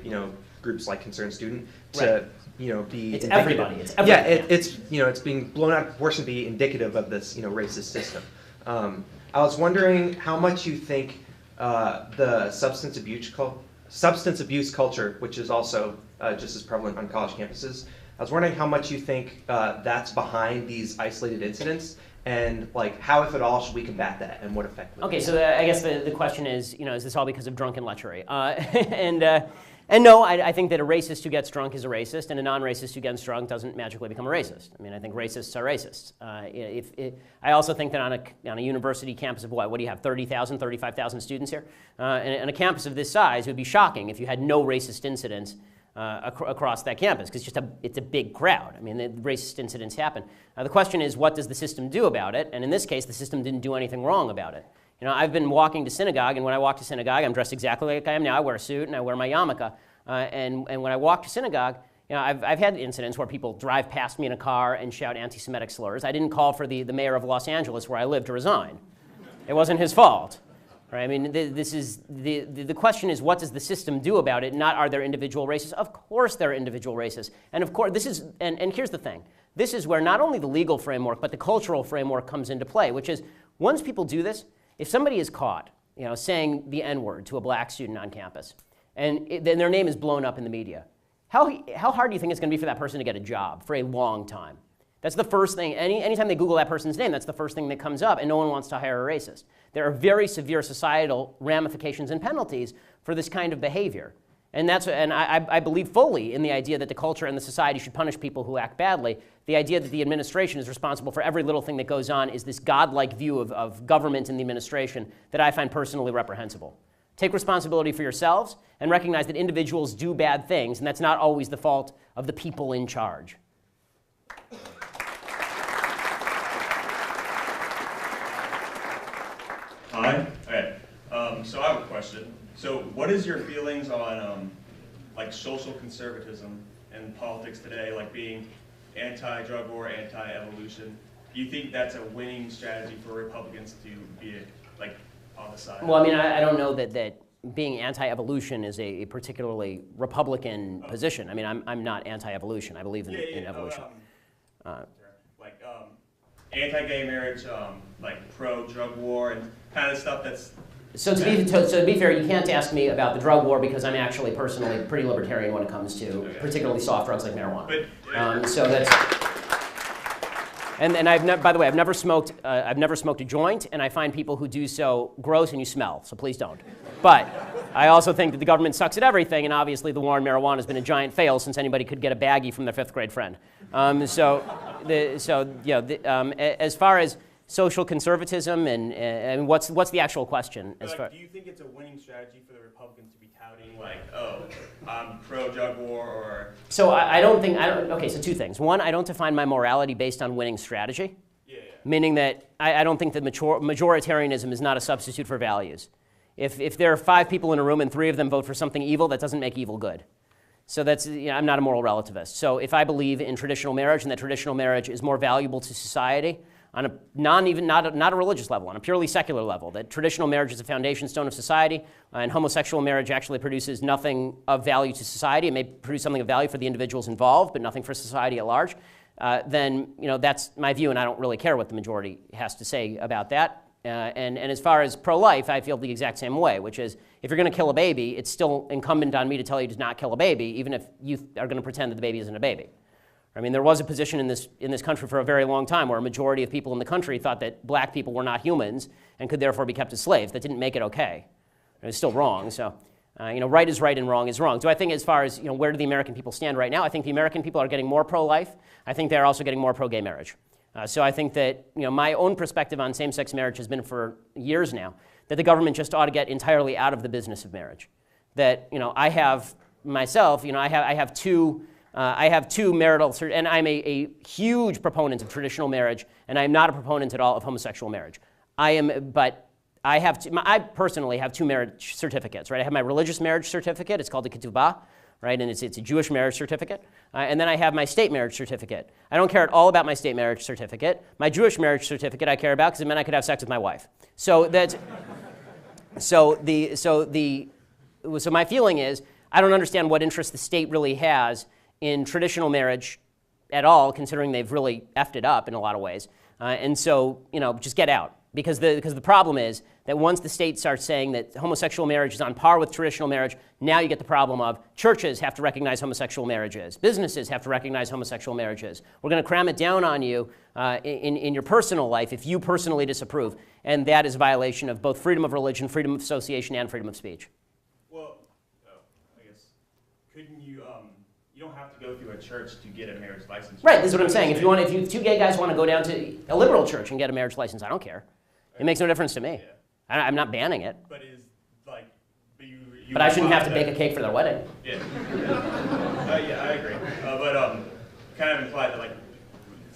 groups like Concerned Student to be it's indicative. everybody. It's everybody. Yeah, it's being blown out of proportion to be indicative of this racist system. I was wondering how much you think the substance abuse culture, which is also just as prevalent on college campuses. I was wondering how much you think that's behind these isolated incidents, and like how, if at all, should we combat that, and what effect? Okay, so I guess the question is, is this all because of drunken lechery? And no, I think that a racist who gets drunk is a racist, and a non-racist who gets drunk doesn't magically become a racist. I mean, I think racists are racists. I also think that on a university campus of what do you have, 30,000, 35,000 students here? And a campus of this size, it would be shocking if you had no racist incidents across that campus, because it's a big crowd. I mean, the racist incidents happen. The question is, what does the system do about it? And in this case, the system didn't do anything wrong about it. I've been walking to synagogue, and when I walk to synagogue, I'm dressed exactly like I am now. I wear a suit, and I wear my yarmulke. And when I walk to synagogue, I've had incidents where people drive past me in a car and shout anti-Semitic slurs. I didn't call for the mayor of Los Angeles, where I live, to resign. It wasn't his fault. Right? I mean, the question is, what does the system do about it? Not, are there individual races? Of course there are individual races. And of course, and here's the thing. This is where not only the legal framework, but the cultural framework comes into play, which is, once people do this, if somebody is caught, saying the N-word to a black student on campus, and then their name is blown up in the media, how hard do you think it's going to be for that person to get a job for a long time? That's the first thing. Anytime they Google that person's name, that's the first thing that comes up, and no one wants to hire a racist. There are very severe societal ramifications and penalties for this kind of behavior. And I believe fully in the idea that the culture and the society should punish people who act badly. The idea that the administration is responsible for every little thing that goes on is this godlike view of government and the administration that I find personally reprehensible. Take responsibility for yourselves and recognize that individuals do bad things, and that's not always the fault of the people in charge. Hi. Okay. So I have a question. So what is your feelings on like social conservatism in politics today, like being anti-drug war, anti-evolution? Do you think that's a winning strategy for Republicans to be like on the side? Well, I mean, I don't know that being anti-evolution is a particularly Republican position. I mean, I'm not anti-evolution. I believe in evolution. Anti-gay marriage, like pro-drug war, and kind of stuff that's... So to be fair, you can't ask me about the drug war because I'm actually personally pretty libertarian when it comes to particularly soft drugs like marijuana. So that's... And by the way, I've never smoked a joint, and I find people who do so gross, and you smell. So please don't. But I also think that the government sucks at everything, and obviously the war on marijuana has been a giant fail since anybody could get a baggie from their 5th grade friend. As far as social conservatism and what's the actual question? Do you think it's a winning strategy for the Republicans to be touting like, oh, I'm pro-drug war, or... So okay, so two things. One, I don't define my morality based on winning strategy, meaning that I don't think that majoritarianism is not a substitute for values. If there are 5 people in a room and 3 of them vote for something evil, that doesn't make evil good. So that's, I'm not a moral relativist. So if I believe in traditional marriage and that traditional marriage is more valuable to society on a not a religious level, on a purely secular level, that traditional marriage is a foundation stone of society, and homosexual marriage actually produces nothing of value to society. It may produce something of value for the individuals involved, but nothing for society at large. Then that's my view, and I don't really care what the majority has to say about that. And as far as pro-life, I feel the exact same way, which is if you're going to kill a baby, it's still incumbent on me to tell you to not kill a baby, even if you are going to pretend that the baby isn't a baby. I mean, there was a position in this country for a very long time where a majority of people in the country thought that black people were not humans and could therefore be kept as slaves. That didn't make it okay. It was still wrong. So, right is right and wrong is wrong. So I think as far as where do the American people stand right now, I think the American people are getting more pro-life. I think they're also getting more pro-gay marriage. So I think that my own perspective on same-sex marriage has been for years now that the government just ought to get entirely out of the business of marriage. That I have myself, I have two marital, and I'm a huge proponent of traditional marriage, and I'm not a proponent at all of homosexual marriage. I personally have 2 marriage certificates, right? I have my religious marriage certificate. It's called the ketubah, right? And it's a Jewish marriage certificate. And then I have my state marriage certificate. I don't care at all about my state marriage certificate. My Jewish marriage certificate I care about because it meant I could have sex with my wife. So that's, so my feeling is I don't understand what interest the state really has in traditional marriage at all, considering they've really effed it up in a lot of ways. And so, just get out. Because the problem is that once the state starts saying that homosexual marriage is on par with traditional marriage, now you get the problem of churches have to recognize homosexual marriages. Businesses have to recognize homosexual marriages. We're going to cram it down on you in your personal life if you personally disapprove. And that is a violation of both freedom of religion, freedom of association, and freedom of speech. Well, I guess, couldn't you, you don't have to go through a church to get a marriage license. Right, this is what I'm saying. If two gay guys want to go down to a liberal church and get a marriage license, I don't care. It makes no difference to me. Yeah. I'm not banning it. But but I shouldn't have to bake a cake for their wedding. Yeah. Yeah, I agree. But kind of implied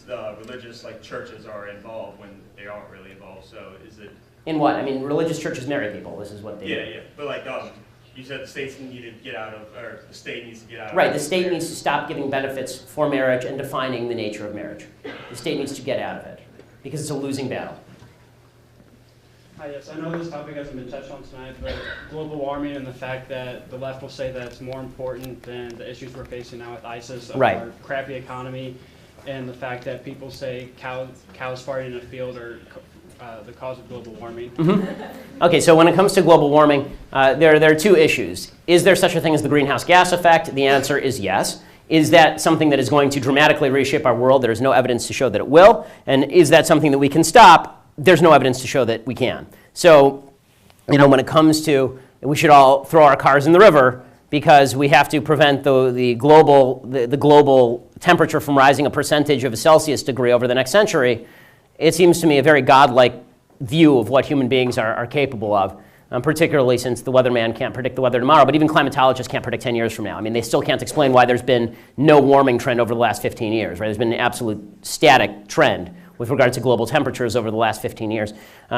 that religious churches are involved when they aren't really involved. So is it? In what? I mean, religious churches marry people. This is what they do. Yeah. But you said the states need to get out of, or the state needs to get out of. Right. The state needs to stop giving benefits for marriage and defining the nature of marriage. The state needs to get out of it because it's a losing battle. Hi, yes, I know this topic hasn't been touched on tonight, but global warming and the fact that the left will say that it's more important than the issues we're facing now with ISIS, right. Our crappy economy, and the fact that people say cows farting in a field are the cause of global warming. Mm-hmm. Okay, so when it comes to global warming, there are two issues. Is there such a thing as the greenhouse gas effect? The answer is yes. Is that something that is going to dramatically reshape our world? There's no evidence to show that it will. And is that something that we can stop? There's no evidence to show that we can. So, when it comes to, we should all throw our cars in the river because we have to prevent the global temperature from rising a percentage of a Celsius degree over the next century, it seems to me a very godlike view of what human beings are capable of, particularly since the weatherman can't predict the weather tomorrow, but even climatologists can't predict 10 years from now. I mean, they still can't explain why there's been no warming trend over the last 15 years, right? There's been an absolute static trend with regard to global temperatures over the last 15 years.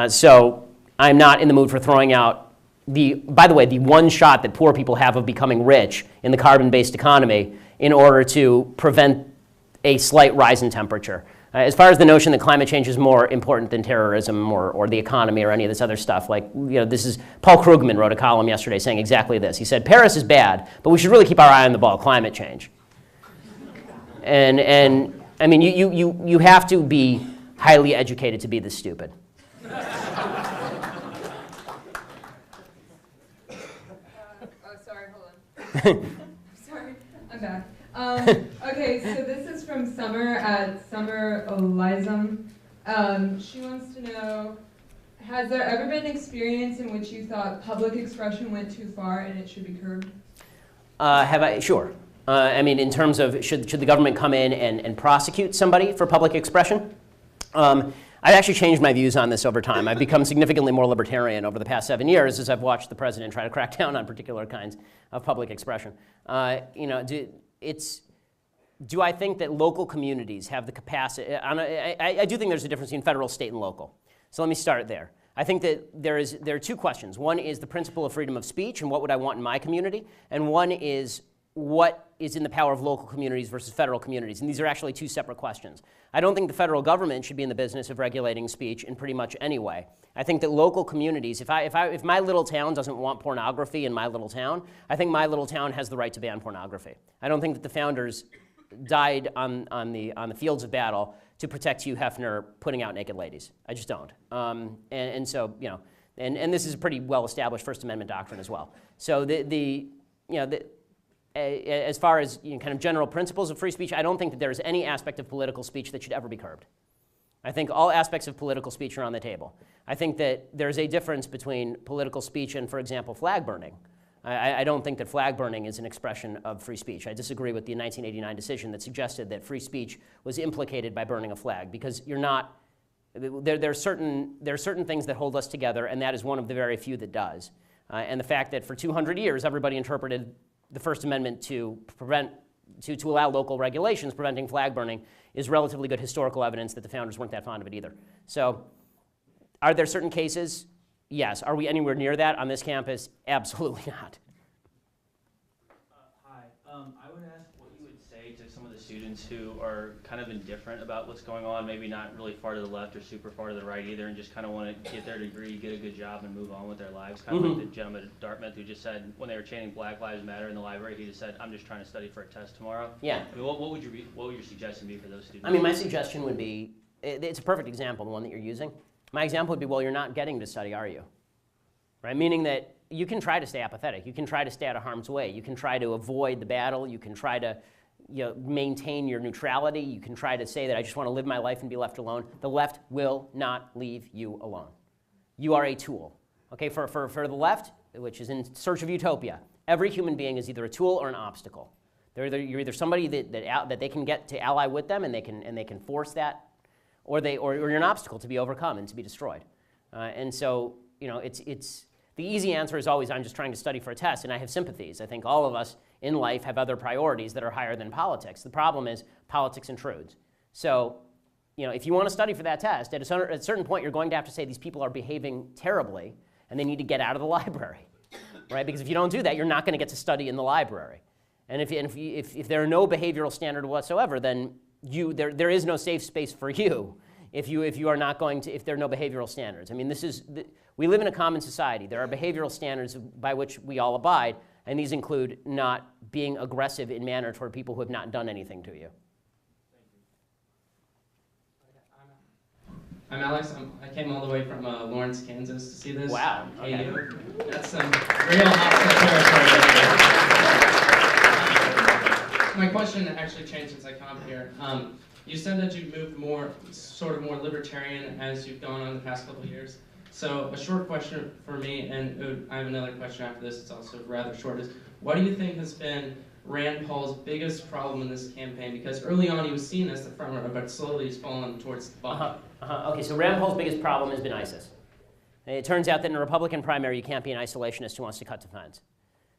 So I'm not in the mood for throwing out by the way, the one shot that poor people have of becoming rich in the carbon-based economy in order to prevent a slight rise in temperature. As far as the notion that climate change is more important than terrorism or the economy or any of this other stuff, this is, Paul Krugman wrote a column yesterday saying exactly this. He said, Paris is bad, but we should really keep our eye on the ball, climate change. And I mean, you have to be highly educated to be this stupid. Sorry, hold on. Sorry, I'm back. Okay, so this is from Summer at Summer Elizam. She wants to know, has there ever been an experience in which you thought public expression went too far and it should be curbed? Sure. I mean, in terms of should the government come in and prosecute somebody for public expression? I've actually changed my views on this over time. I've become significantly more libertarian over the past 7 years as I've watched the president try to crack down on particular kinds of public expression. Do I think that local communities have the capacity? I do think there's a difference between federal, state, and local. So let me start there. I think that there are two questions. One is the principle of freedom of speech and what would I want in my community, and one is what is in the power of local communities versus federal communities, and these are actually two separate questions. I don't think the federal government should be in the business of regulating speech in pretty much any way. I think that local communities, if my little town doesn't want pornography in my little town, I think my little town has the right to ban pornography. I don't think that the founders died on the fields of battle to protect Hugh Hefner putting out naked ladies. I just don't. And so, and this is a pretty well-established First Amendment doctrine as well. So as far as kind of general principles of free speech, I don't think that there is any aspect of political speech that should ever be curbed. I think all aspects of political speech are on the table. I think that there's a difference between political speech and, for example, flag burning. I don't think that flag burning is an expression of free speech. I disagree with the 1989 decision that suggested that free speech was implicated by burning a flag, because you're not. There are certain things that hold us together, and that is one of the very few that does. And the fact that for 200 years everybody interpreted the First Amendment to allow local regulations preventing flag burning is relatively good historical evidence that the founders weren't that fond of it either. So, are there certain cases? Yes. Are we anywhere near that on this campus? Absolutely not. Hi. students who are kind of indifferent about what's going on, maybe not really far to the left or super far to the right either, and just kind of want to get their degree, get a good job, and move on with their lives. Kind of like the gentleman at Dartmouth who just said, when they were chanting Black Lives Matter in the library, he just said, "I'm just trying to study for a test tomorrow." Yeah. I mean, what would your suggestion be for those students? I mean, my suggestion would be, it's a perfect example, the one that you're using. My example would be, well, you're not getting to study, are you? Right? Meaning that you can try to stay apathetic. You can try to stay out of harm's way. You can try to avoid the battle. You can try to maintain your neutrality. You can try to say that I just want to live my life and be left alone. The left will not leave you alone. You are a tool. Okay, for the left, which is in search of utopia, every human being is either a tool or an obstacle. You're either somebody that they can get to ally with them and they can force that, or you're an obstacle to be overcome and to be destroyed. And so it's the easy answer is always, I'm just trying to study for a test, and I have sympathies. I think all of us in life have other priorities that are higher than politics. The problem is politics intrudes. So, if you want to study for that test, at a certain point, you're going to have to say these people are behaving terribly, and they need to get out of the library, right? Because if you don't do that, you're not going to get to study in the library. And if there are no behavioral standard whatsoever, then there is no safe space for you. If there are no behavioral standards. I mean, we live in a common society. There are behavioral standards by which we all abide, and these include not being aggressive in manner toward people who have not done anything to you. I'm Alex. I came all the way from Lawrence, Kansas to see this. Wow. Okay. That's some real hostile territory. My question actually changed since I come up here. You said that you've moved more libertarian as you've gone on the past couple of years. So a short question for me, and I have another question after this, it's also rather short, is what do you think has been Rand Paul's biggest problem in this campaign? Because early on he was seen as the front runner, but slowly he's fallen towards the bottom. Okay, so Rand Paul's biggest problem has been ISIS. It turns out that in a Republican primary, you can't be an isolationist who wants to cut defense.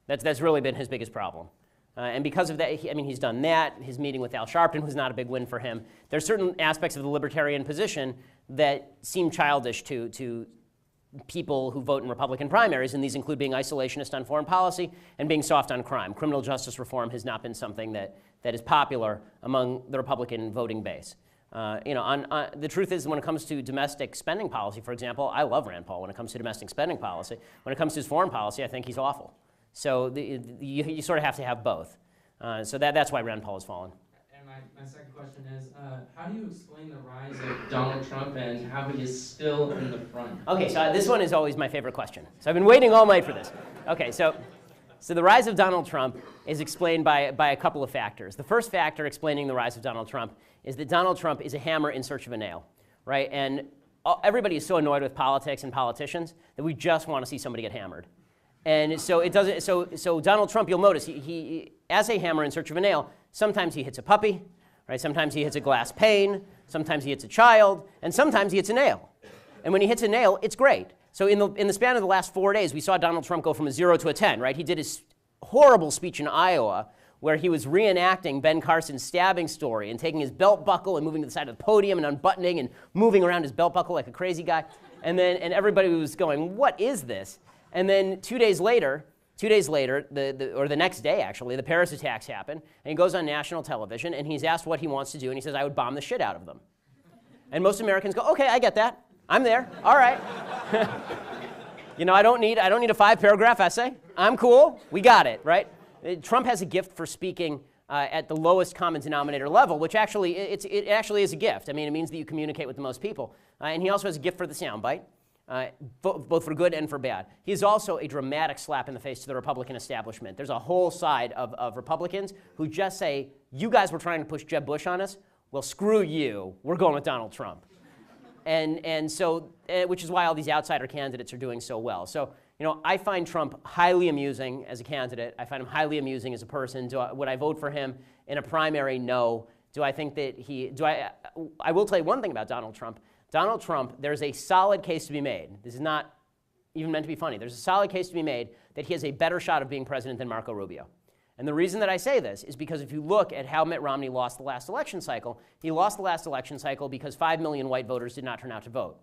That's really been his biggest problem. And because of that, he's done that. His meeting with Al Sharpton was not a big win for him. There's certain aspects of the libertarian position that seem childish to people who vote in Republican primaries, and these include being isolationist on foreign policy and being soft on crime. Criminal justice reform has not been something that is popular among the Republican voting base. The truth is, when it comes to domestic spending policy, for example, I love Rand Paul when it comes to domestic spending policy. When it comes to his foreign policy, I think he's awful. So you sort of have to have both. So that's why Rand Paul has fallen. And my second question is, how do you explain the rise of Donald Trump and how he is still in the front? Okay, so this one is always my favorite question. So I've been waiting all night for this. Okay, so the rise of Donald Trump is explained by a couple of factors. The first factor explaining the rise of Donald Trump is that Donald Trump is a hammer in search of a nail, right? And everybody is so annoyed with politics and politicians that we just want to see somebody get hammered. And so it doesn't. So Donald Trump, you'll notice, he as a hammer in search of a nail, sometimes he hits a puppy, right? Sometimes he hits a glass pane, sometimes he hits a child, and sometimes he hits a nail. And when he hits a nail, it's great. So in the span of the last 4 days, we saw Donald Trump go from a 0 to a 10, right? He did his horrible speech in Iowa, where he was reenacting Ben Carson's stabbing story and taking his belt buckle and moving to the side of the podium and unbuttoning and moving around his belt buckle like a crazy guy. And everybody was going, "What is this?" And then 2 days later, or the next day actually, the Paris attacks happen, and he goes on national television and he's asked what he wants to do, and he says, "I would bomb the shit out of them." And most Americans go, "Okay, I get that. I'm there. All right." I don't need a 5-paragraph essay. I'm cool. We got it, right? Trump has a gift for speaking at the lowest common denominator level, which actually it actually is a gift. I mean, it means that you communicate with the most people. And he also has a gift for the soundbite. Both for good and for bad. He's also a dramatic slap in the face to the Republican establishment. There's a whole side of Republicans who just say, "You guys were trying to push Jeb Bush on us? Well, screw you. We're going with Donald Trump." And so, which is why all these outsider candidates are doing so well. So, I find Trump highly amusing as a candidate. I find him highly amusing as a person. Would I vote for him in a primary? No. Do I think that I will tell you one thing about Donald Trump. Donald Trump, there's a solid case to be made. This is not even meant to be funny. There's a solid case to be made that he has a better shot of being president than Marco Rubio. And the reason that I say this is because if you look at how Mitt Romney lost the last election cycle, he lost the last election cycle because 5 million white voters did not turn out to vote.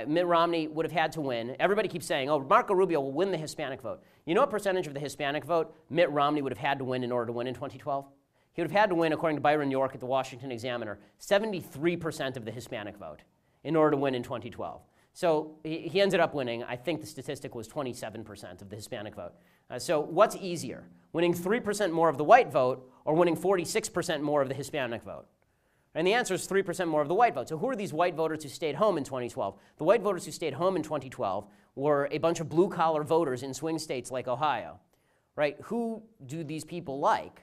Mitt Romney would have had to win. Everybody keeps saying, "Oh, Marco Rubio will win the Hispanic vote." You know what percentage of the Hispanic vote Mitt Romney would have had to win in order to win in 2012? he would have had to win, according to Byron York at the Washington Examiner, 73% of the Hispanic vote in order to win in 2012. So he ended up winning, I think the statistic was 27% of the Hispanic vote. So what's easier, winning 3% more of the white vote or winning 46% more of the Hispanic vote? And the answer is 3% more of the white vote. So who are these white voters who stayed home in 2012? The white voters who stayed home in 2012 were a bunch of blue-collar voters in swing states like Ohio, right? Who do these people like?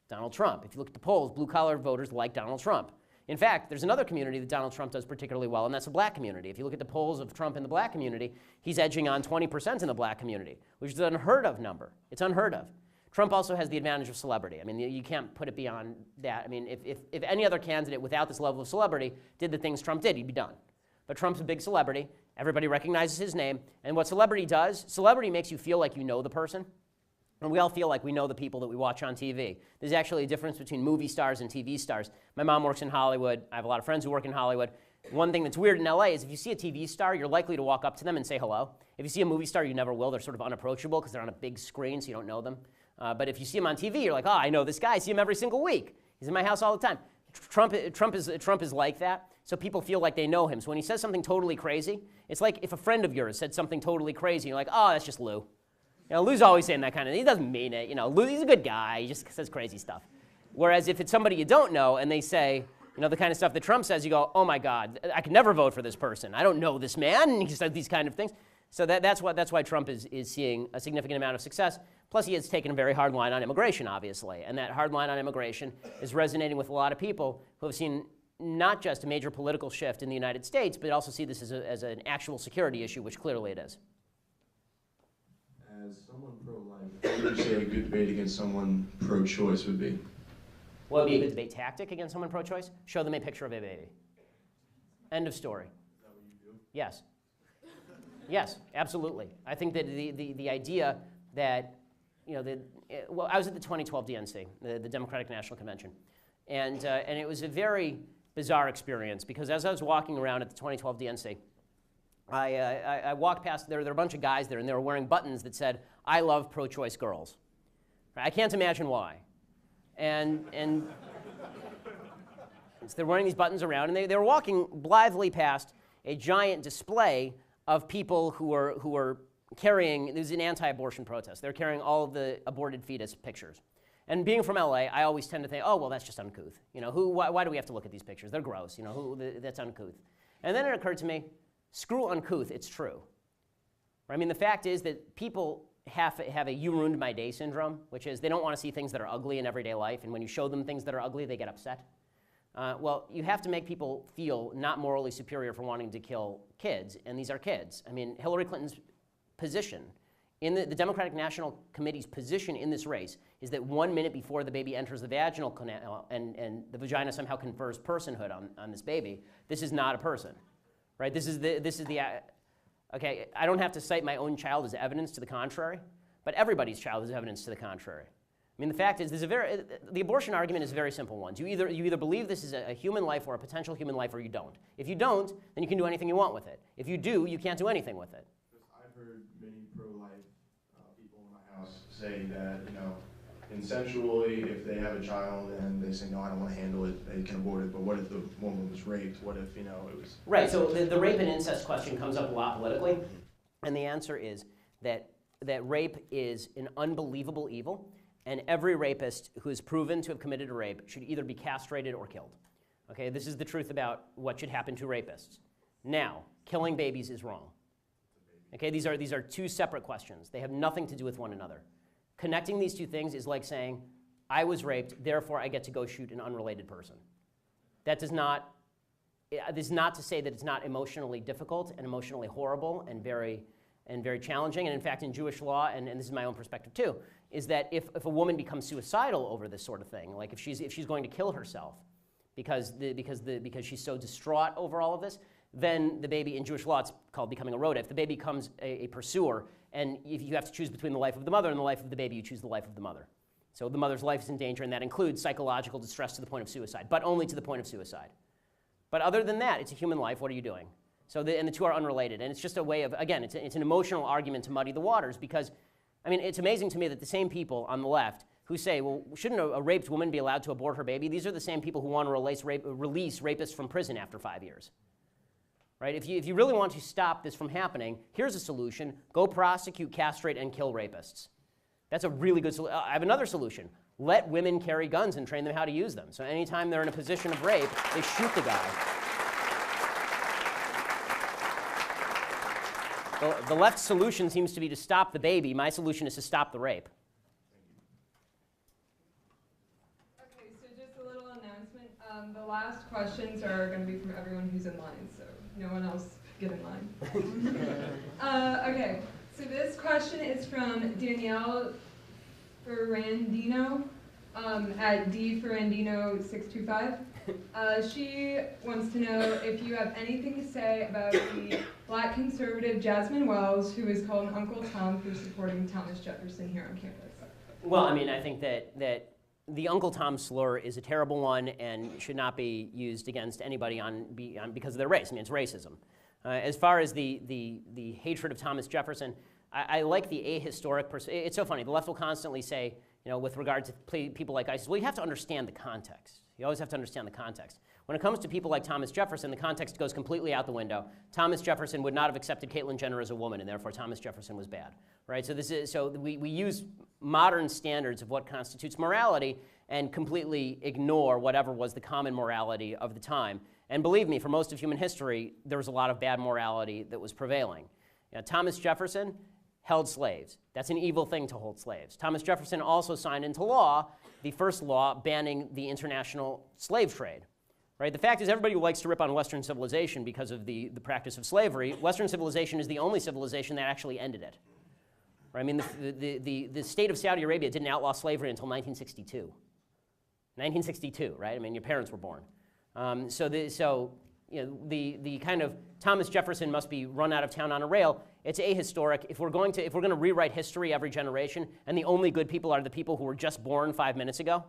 Donald Trump. If you look at the polls, blue-collar voters like Donald Trump. In fact, there's another community that Donald Trump does particularly well, and that's the black community. If you look at the polls of Trump in the black community, he's edging on 20% in the black community, which is an unheard of number. It's unheard of. Trump also has the advantage of celebrity. I mean, you can't put it beyond that. I mean, if any other candidate without this level of celebrity did the things Trump did, he'd be done. But Trump's a big celebrity. Everybody recognizes his name. And what celebrity does, celebrity makes you feel like you know the person. And we all feel like we know the people that we watch on TV. There's actually a difference between movie stars and TV stars. My mom works in Hollywood. I have a lot of friends who work in Hollywood. One thing that's weird in LA is if you see a TV star, you're likely to walk up to them and say hello. If you see a movie star, you never will. They're sort of unapproachable because they're on a big screen, so you don't know them. But if you see him on TV, you're like, oh, I know this guy. I see him every single week. He's in my house all the time. Trump is like that, so people feel like they know him. So when he says something totally crazy, it's like if a friend of yours said something totally crazy, and you're like, oh, that's just Lou. You know, Lou's always saying that kind of thing. He doesn't mean it. You know, Lou, he's a good guy. He just says crazy stuff. Whereas if it's somebody you don't know and they say, you know, the kind of stuff that Trump says, you go, oh my God, I could never vote for this person. I don't know this man, and he said these kind of things. So that's why Trump is seeing a significant amount of success. Plus, he has taken a very hard line on immigration, obviously. And that hard line on immigration is resonating with a lot of people who have seen not just a major political shift in the United States, but also see this as an actual security issue, which clearly it is. As someone pro-life, what would you say a good debate against someone pro-choice would be? What would be a good debate tactic against someone pro-choice? Show them a picture of a baby. End of story. Is that what you do? Yes. Yes, absolutely. I think that the idea that, you know, well, I was at the 2012 DNC, the Democratic National Convention, and it was a very bizarre experience because as I was walking around at the 2012 DNC, I walked past, there were a bunch of guys there, and they were wearing buttons that said, I love pro-choice girls. I can't imagine why. And so they're wearing these buttons around, and they were walking blithely past a giant display of people who were carrying, this is an anti-abortion protest. They're carrying all of the aborted fetus pictures. And being from LA, I always tend to think, oh, well, that's just uncouth. You know, why do we have to look at these pictures? They're gross. You know, that's uncouth. And then it occurred to me, screw uncouth, it's true. I mean, the fact is that people have a you ruined my day syndrome, which is they don't want to see things that are ugly in everyday life, and when you show them things that are ugly, they get upset. Well, you have to make people feel not morally superior for wanting to kill kids, and these are kids. I mean, Hillary Clinton's position, in the Democratic National Committee's position in this race, is that 1 minute before the baby enters the vaginal canal and the vagina somehow confers personhood on this baby, this is not a person. Right? This is the okay, I don't have to cite my own child as evidence to the contrary, but everybody's child is evidence to the contrary. I mean, the fact is, the abortion argument is a very simple one. You either believe this is a human life or a potential human life, or you don't. If you don't, then you can do anything you want with it. If you do, you can't do anything with it. I've heard many pro-life people in my house say that, you know, consensually, if they have a child and they say, no, I don't want to handle it, they can abort it. But what if the woman was raped? What if, you know, it was... Right, so the rape and incest question comes up a lot politically. And the answer is that rape is an unbelievable evil. And every rapist who is proven to have committed a rape should either be castrated or killed. Okay, this is the truth about what should happen to rapists. Now, killing babies is wrong. Okay, these are two separate questions. They have nothing to do with one another. Connecting these two things is like saying, I was raped, therefore I get to go shoot an unrelated person. That does not, this is not to say that it's not emotionally difficult and emotionally horrible and very challenging. And in fact, in Jewish law, and this is my own perspective too, is that if a woman becomes suicidal over this sort of thing, like if she's going to kill herself because she's so distraught over all of this, then the baby, in Jewish law, it's called becoming a roda. If the baby becomes a pursuer, and if you have to choose between the life of the mother and the life of the baby, you choose the life of the mother. So the mother's life is in danger, and that includes psychological distress to the point of suicide, but only to the point of suicide. But other than that, it's a human life. What are you doing? So and the two are unrelated, and it's just a way of, again, it's an emotional argument to muddy the waters because, I mean, it's amazing to me that the same people on the left who say, well, shouldn't a raped woman be allowed to abort her baby? These are the same people who want to release rapists from prison after 5 years. Right? If you really want to stop this from happening, here's a solution. Go prosecute, castrate, and kill rapists. That's a really good solution. I have another solution. Let women carry guns and train them how to use them. So anytime they're in a position of rape, they shoot the guy. The left's solution seems to be to stop the baby. My solution is to stop the rape. Okay, so just a little announcement. The last questions are going to be from everyone who's in line, so no one else get in line. Okay, so this question is from Danielle Ferrandino at dferrandino625. She wants to know if you have anything to say about the black conservative Jasmine Wells, who is called an Uncle Tom for supporting Thomas Jefferson here on campus. Well, I mean, I think that the Uncle Tom slur is a terrible one and should not be used against anybody because of their race. I mean, it's racism. As far as the hatred of Thomas Jefferson, I like the ahistoric it's so funny. The left will constantly say, you know, with regard to people like ISIS, well, you have to understand the context. You always have to understand the context. When it comes to people like Thomas Jefferson, the context goes completely out the window. Thomas Jefferson would not have accepted Caitlyn Jenner as a woman, and therefore Thomas Jefferson was bad, right? So we use modern standards of what constitutes morality and completely ignore whatever was the common morality of the time. And believe me, for most of human history, there was a lot of bad morality that was prevailing. You know, Thomas Jefferson held slaves. That's an evil thing to hold slaves. Thomas Jefferson also signed into law the first law banning the international slave trade. Right? The fact is, everybody who likes to rip on Western civilization because of the practice of slavery, Western civilization is the only civilization that actually ended it. Right? I mean, the state of Saudi Arabia didn't outlaw slavery until 1962. 1962, right? I mean, your parents were born. You know, the kind of Thomas Jefferson must be run out of town on a rail. It's ahistoric. If we're going to rewrite history every generation, and the only good people are the people who were just born 5 minutes ago,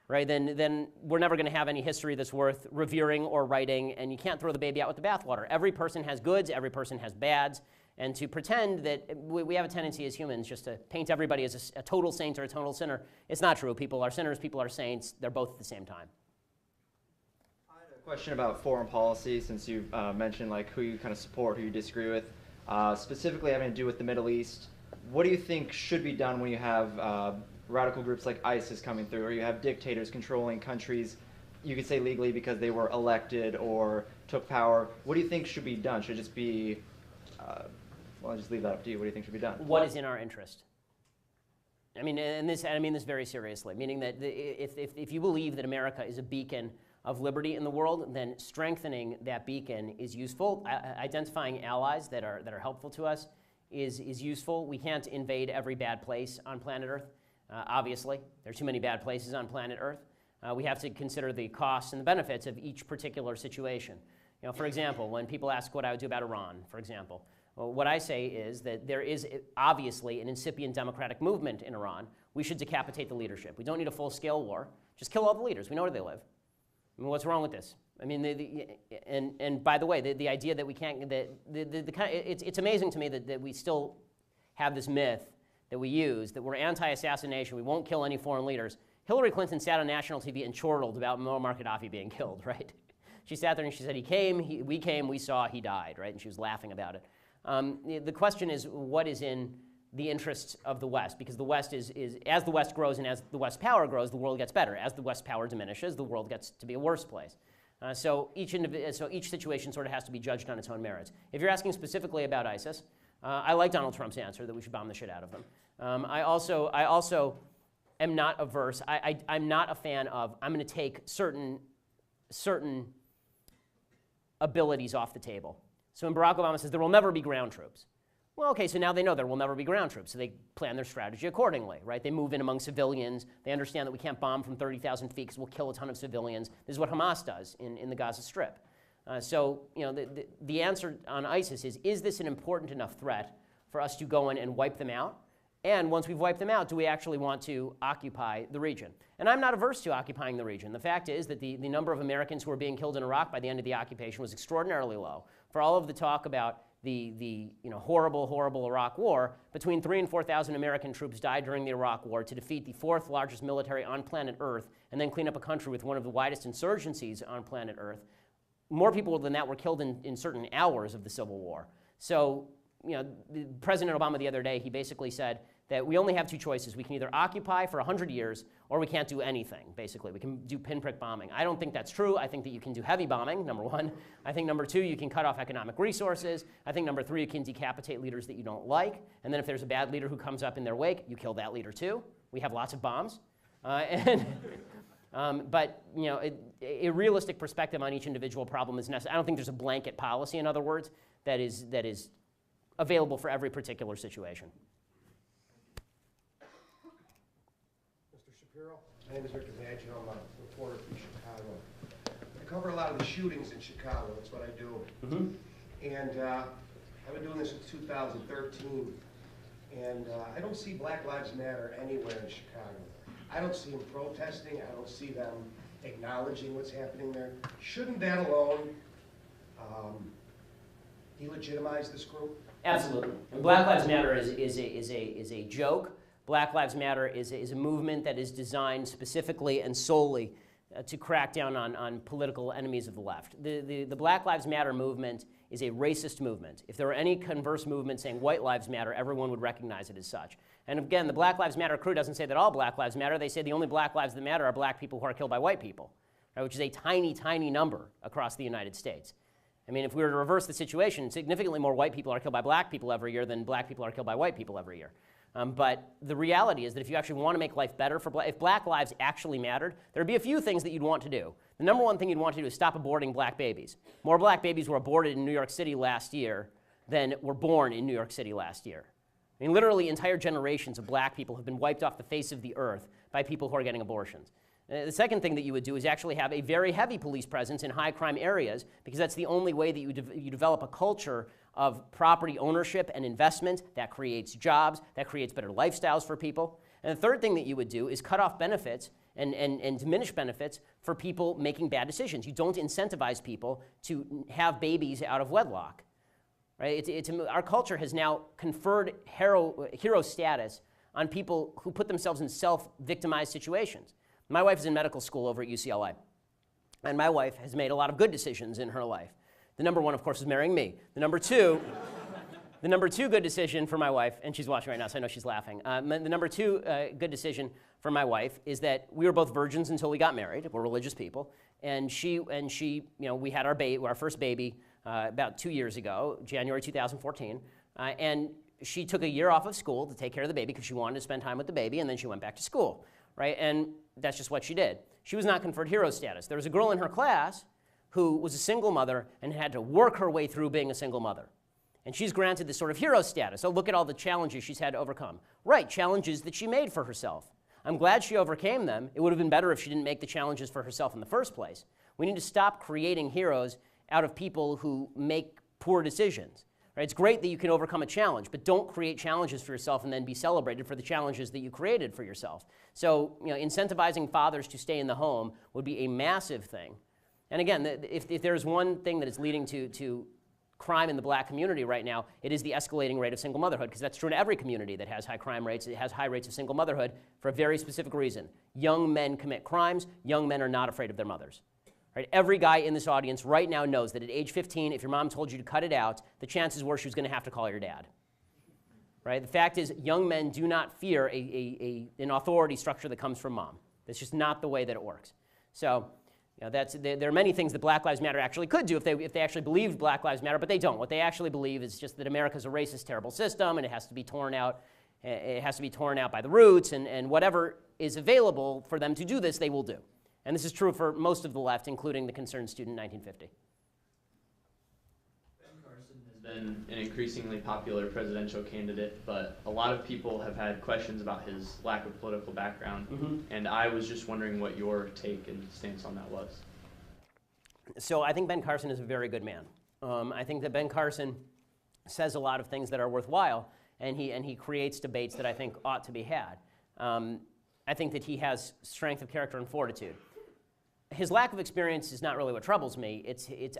right? Then we're never going to have any history that's worth revering or writing, and you can't throw the baby out with the bathwater. Every person has goods. Every person has bads. And to pretend that we have a tendency as humans just to paint everybody as a total saint or a total sinner, it's not true. People are sinners. People are saints. They're both at the same time. Question about foreign policy, since you've mentioned like who you kind of support, who you disagree with, specifically having to do with the Middle East. What do you think should be done when you have radical groups like ISIS coming through, or you have dictators controlling countries, you could say legally because they were elected or took power? What do you think should be done? Should it just be, well, I'll just leave that up to you. What do you think should be done? What is in our interest? I mean, I mean this very seriously, meaning that if you believe that America is a beacon of liberty in the world, then strengthening that beacon is useful. Identifying allies that are helpful to us is useful. We can't invade every bad place on planet Earth. Obviously, there are too many bad places on planet Earth. We have to consider the costs and the benefits of each particular situation. You know, for example, when people ask what I would do about Iran, for example, well, what I say is that there is obviously an incipient democratic movement in Iran. We should decapitate the leadership. We don't need a full-scale war. Just kill all the leaders. We know where they live. I mean, what's wrong with this? I mean, and by the way, the idea that we can't, it's amazing to me that we still have this myth that we use, that we're anti-assassination, we won't kill any foreign leaders. Hillary Clinton sat on national TV and chortled about Muammar Gaddafi being killed, right? She sat there and she said, we came, we saw, he died, right? And she was laughing about it. The question is, what is in the interests of the West? Because the West is as the West grows and as the West power grows, the world gets better. As the West power diminishes, the world gets to be a worse place. So each situation sort of has to be judged on its own merits. If you're asking specifically about ISIS, I like Donald Trump's answer that we should bomb the shit out of them. I also am not averse. I'm not a fan of, I'm going to take certain abilities off the table. So when Barack Obama says there will never be ground troops, well, okay, so now they know there will never be ground troops, so they plan their strategy accordingly, right? They move in among civilians. They understand that we can't bomb from 30,000 feet because we'll kill a ton of civilians. This is what Hamas does in the Gaza Strip. So, you know, the answer on ISIS is this an important enough threat for us to go in and wipe them out? And once we've wiped them out, do we actually want to occupy the region? And I'm not averse to occupying the region. The fact is that the number of Americans who were being killed in Iraq by the end of the occupation was extraordinarily low. For all of the talk about the horrible Iraq War, between 3,000 and 4,000 American troops died during the Iraq War to defeat the fourth largest military on planet Earth and then clean up a country with one of the widest insurgencies on planet Earth. More people than that were killed in certain hours of the Civil War. So, President Obama the other day, he basically said that we only have two choices. We can either occupy for 100 years or we can't do anything, basically. We can do pinprick bombing. I don't think that's true. I think that you can do heavy bombing, number one. I think number two, you can cut off economic resources. I think number three, you can decapitate leaders that you don't like. And then if there's a bad leader who comes up in their wake, you kill that leader too. We have lots of bombs. But a realistic perspective on each individual problem is necessary. I don't think there's a blanket policy, in other words, that is available for every particular situation. Mr. Shapiro, my name is Rick Imagino. I'm a reporter from Chicago. I cover a lot of the shootings in Chicago. That's what I do. And I've been doing this since 2013. And I don't see Black Lives Matter anywhere in Chicago. I don't see them protesting. I don't see them acknowledging what's happening there. Shouldn't that alone delegitimize this group? Absolutely. And Black Lives Matter is a joke. Black Lives Matter is a movement that is designed specifically and solely to crack down on political enemies of the left. The Black Lives Matter movement is a racist movement. If there were any converse movement saying white lives matter, everyone would recognize it as such. And again, the Black Lives Matter crew doesn't say that all Black lives matter. They say the only Black lives that matter are black people who are killed by white people, right, which is a tiny, tiny number across the United States. I mean, if we were to reverse the situation, significantly more white people are killed by black people every year than black people are killed by white people every year. But the reality is that if you actually want to make life better for if black lives actually mattered, there would be a few things that you'd want to do. The number one thing you'd want to do is stop aborting black babies. More black babies were aborted in New York City last year than were born in New York City last year. I mean, literally entire generations of black people have been wiped off the face of the earth by people who are getting abortions. The second thing that you would do is actually have a very heavy police presence in high crime areas, because that's the only way that you develop a culture of property ownership and investment that creates jobs, that creates better lifestyles for people. And the third thing that you would do is cut off benefits and diminish benefits for people making bad decisions. You don't incentivize people to have babies out of wedlock. Right? Our culture has now conferred hero status on people who put themselves in self-victimized situations. My wife is in medical school over at UCLA, and my wife has made a lot of good decisions in her life. The number one, of course, is marrying me. The number two good decision for my wife, and she's watching right now, so I know she's laughing. The number two good decision for my wife is that we were both virgins until we got married. We're religious people, and we had our first baby about 2 years ago, January 2014, and she took a year off of school to take care of the baby because she wanted to spend time with the baby, and then she went back to school, right? And that's just what she did. She was not conferred hero status. There was a girl in her class who was a single mother and had to work her way through being a single mother. And she's granted this sort of hero status. Oh, look at all the challenges she's had to overcome. Right, challenges that she made for herself. I'm glad she overcame them. It would have been better if she didn't make the challenges for herself in the first place. We need to stop creating heroes out of people who make poor decisions. Right? It's great that you can overcome a challenge, but don't create challenges for yourself and then be celebrated for the challenges that you created for yourself. So, incentivizing fathers to stay in the home would be a massive thing. And again, if there's one thing that is leading to crime in the black community right now, it is the escalating rate of single motherhood, because that's true in every community that has high crime rates. It has high rates of single motherhood for a very specific reason. Young men commit crimes. Young men are not afraid of their mothers. Right? Every guy in this audience right now knows that at age 15, if your mom told you to cut it out, the chances were she was going to have to call your dad. Right? The fact is, young men do not fear an authority structure that comes from mom. That's just not the way that it works. So, there are many things that Black Lives Matter actually could do if they actually believed Black Lives Matter, but they don't. What they actually believe is just that America's a racist, terrible system, and it has to be torn out. It has to be torn out by the roots, and whatever is available for them to do this, they will do. And this is true for most of the left, including the Concerned Student in 1950. Ben Carson has been an increasingly popular presidential candidate, but a lot of people have had questions about his lack of political background, and I was just wondering what your take and stance on that was. So I think Ben Carson is a very good man. I think that Ben Carson says a lot of things that are worthwhile, and he creates debates that I think ought to be had. I think that he has strength of character and fortitude. his lack of experience is not really what troubles me.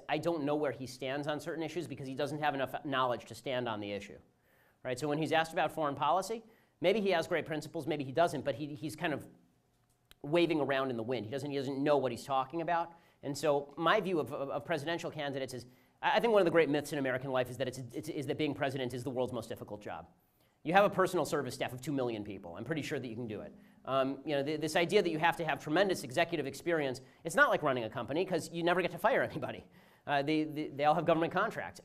I don't know where he stands on certain issues because he doesn't have enough knowledge to stand on the issue. Right? So when he's asked about foreign policy, maybe he has great principles, maybe he doesn't, but he's kind of waving around in the wind. He doesn't know what he's talking about. And so my view of presidential candidates is, I think one of the great myths in American life is that being president is the world's most difficult job. You have a personal service staff of 2 million people. I'm pretty sure that you can do it. This idea that you have to have tremendous executive experience, it's not like running a company because you never get to fire anybody. They all have government contracts.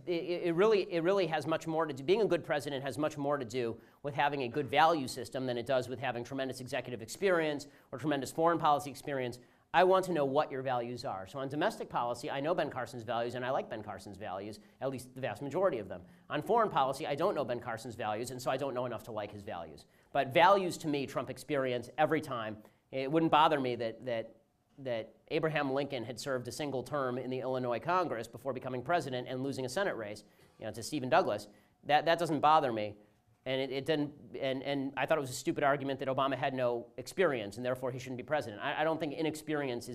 It really has much more to do, being a good president has much more to do with having a good value system than it does with having tremendous executive experience or tremendous foreign policy experience. I want to know what your values are. So on domestic policy, I know Ben Carson's values, and I like Ben Carson's values, at least the vast majority of them. On foreign policy, I don't know Ben Carson's values, and so I don't know enough to like his values. But values, to me, trump experience every time. It wouldn't bother me that Abraham Lincoln had served a single term in the Illinois Congress before becoming president and losing a Senate race, to Stephen Douglas. That doesn't bother me. And it didn't. And I thought it was a stupid argument that Obama had no experience and therefore he shouldn't be president. I don't think inexperience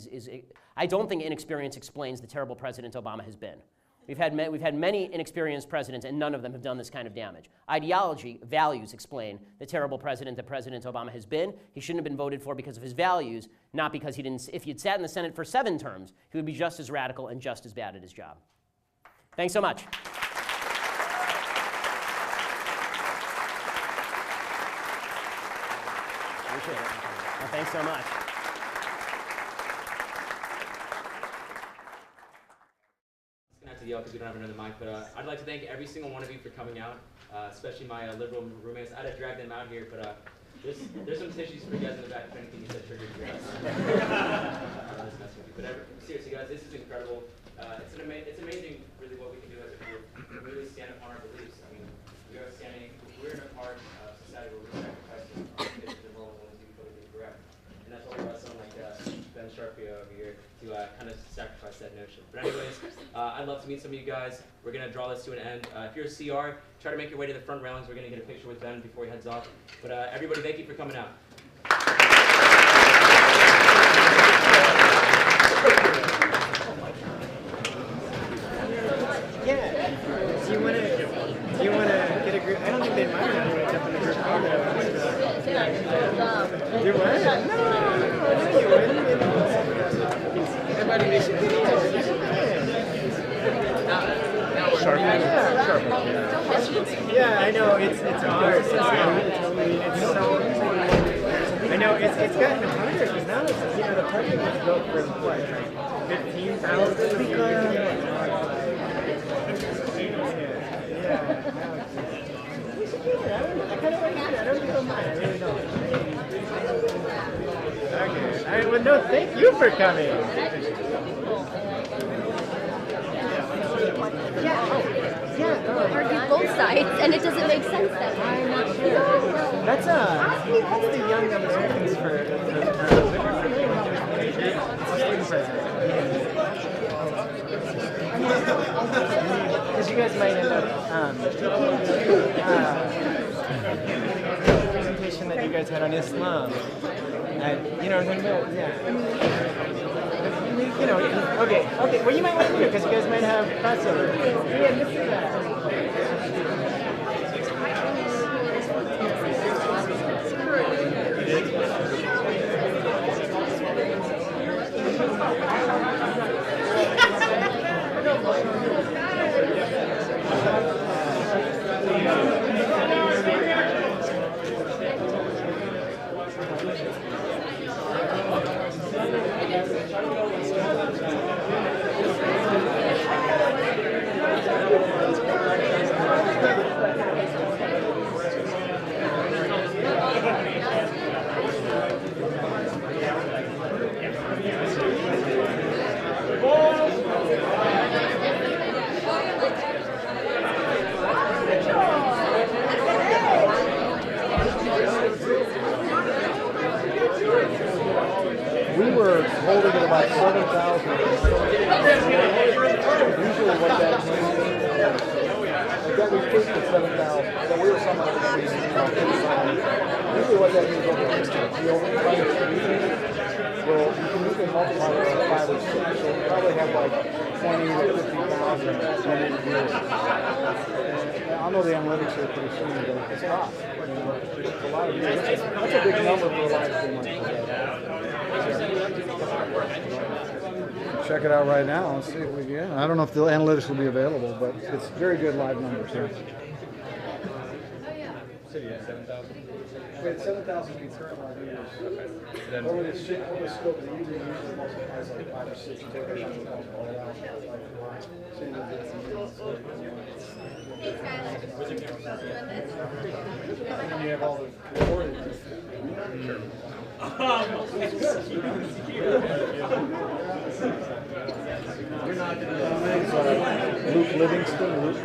I don't think inexperience explains the terrible president Obama has been. We've had many inexperienced presidents, and none of them have done this kind of damage. Ideology, values explain the terrible president that President Obama has been. He shouldn't have been voted for because of his values, not because he didn't. If he had sat in the Senate for 7 terms, he would be just as radical and just as bad at his job. Thanks so much. Appreciate it. Well, thanks so much. Not to yell because we don't have another mic, but I'd like to thank every single one of you for coming out, especially my liberal roommates. I'd have dragged them out here, but there's some tissues for you guys in the back if anything you said triggered you guys. But seriously, guys, this is incredible. It's amazing, really, what we can do as a group. We really stand up on our beliefs. I mean, we're in a part of society where we're sacrificing our kids to the world when we do politically correct. And that's why we're about someone like Ben Shapiro over here to kind of sacrifice that notion. But anyways, I'd love to meet some of you guys. We're going to draw this to an end. If you're a CR, try to make your way to the front railings. We're going to get a picture with Ben before he heads off. But everybody, thank you for coming out. Do you want to get a group? I don't think they mind if you jump in a group photo. You would? No, you wouldn't. Everybody makes it Yeah, I know, it's hard. It's so, I know, it's gotten harder because now it's, the parking was built for what, 15,000 because. I kind of want to do it. I don't think I'll mind. I really don't. Okay. All right. Well, no, thank you for coming. Argue both sides, and it doesn't make sense that way. I'm not sure. That's the Young Americans for student president. Because you guys might end up the presentation that you guys had on Islam. You know what I'm talking about? Yeah. Okay. Well, you might want to do it because you guys might have crossover. Yeah, let's do that. We were holding at about 7,000. Usually what that means is that we peaked at 7,000. So we were somewhere between usually what that means is we over well, you can look could multiply it by 5 or 6, so we probably have like 20 to 50,000 unique viewers. I know the analytics are pretty soon, but it's not. It's a lot of viewers. That's a big number for a live stream like that. Check it out right now and see if we can. I don't know if the analytics will be available, but it's very good live numbers here. City at 7,000? We had 7,000 concurrent live viewers. Over the scope of the evening, usually multiplies like 5 or 6. You take that and multiply it out. And then you have all the recordings. Luke Livingston. Luke.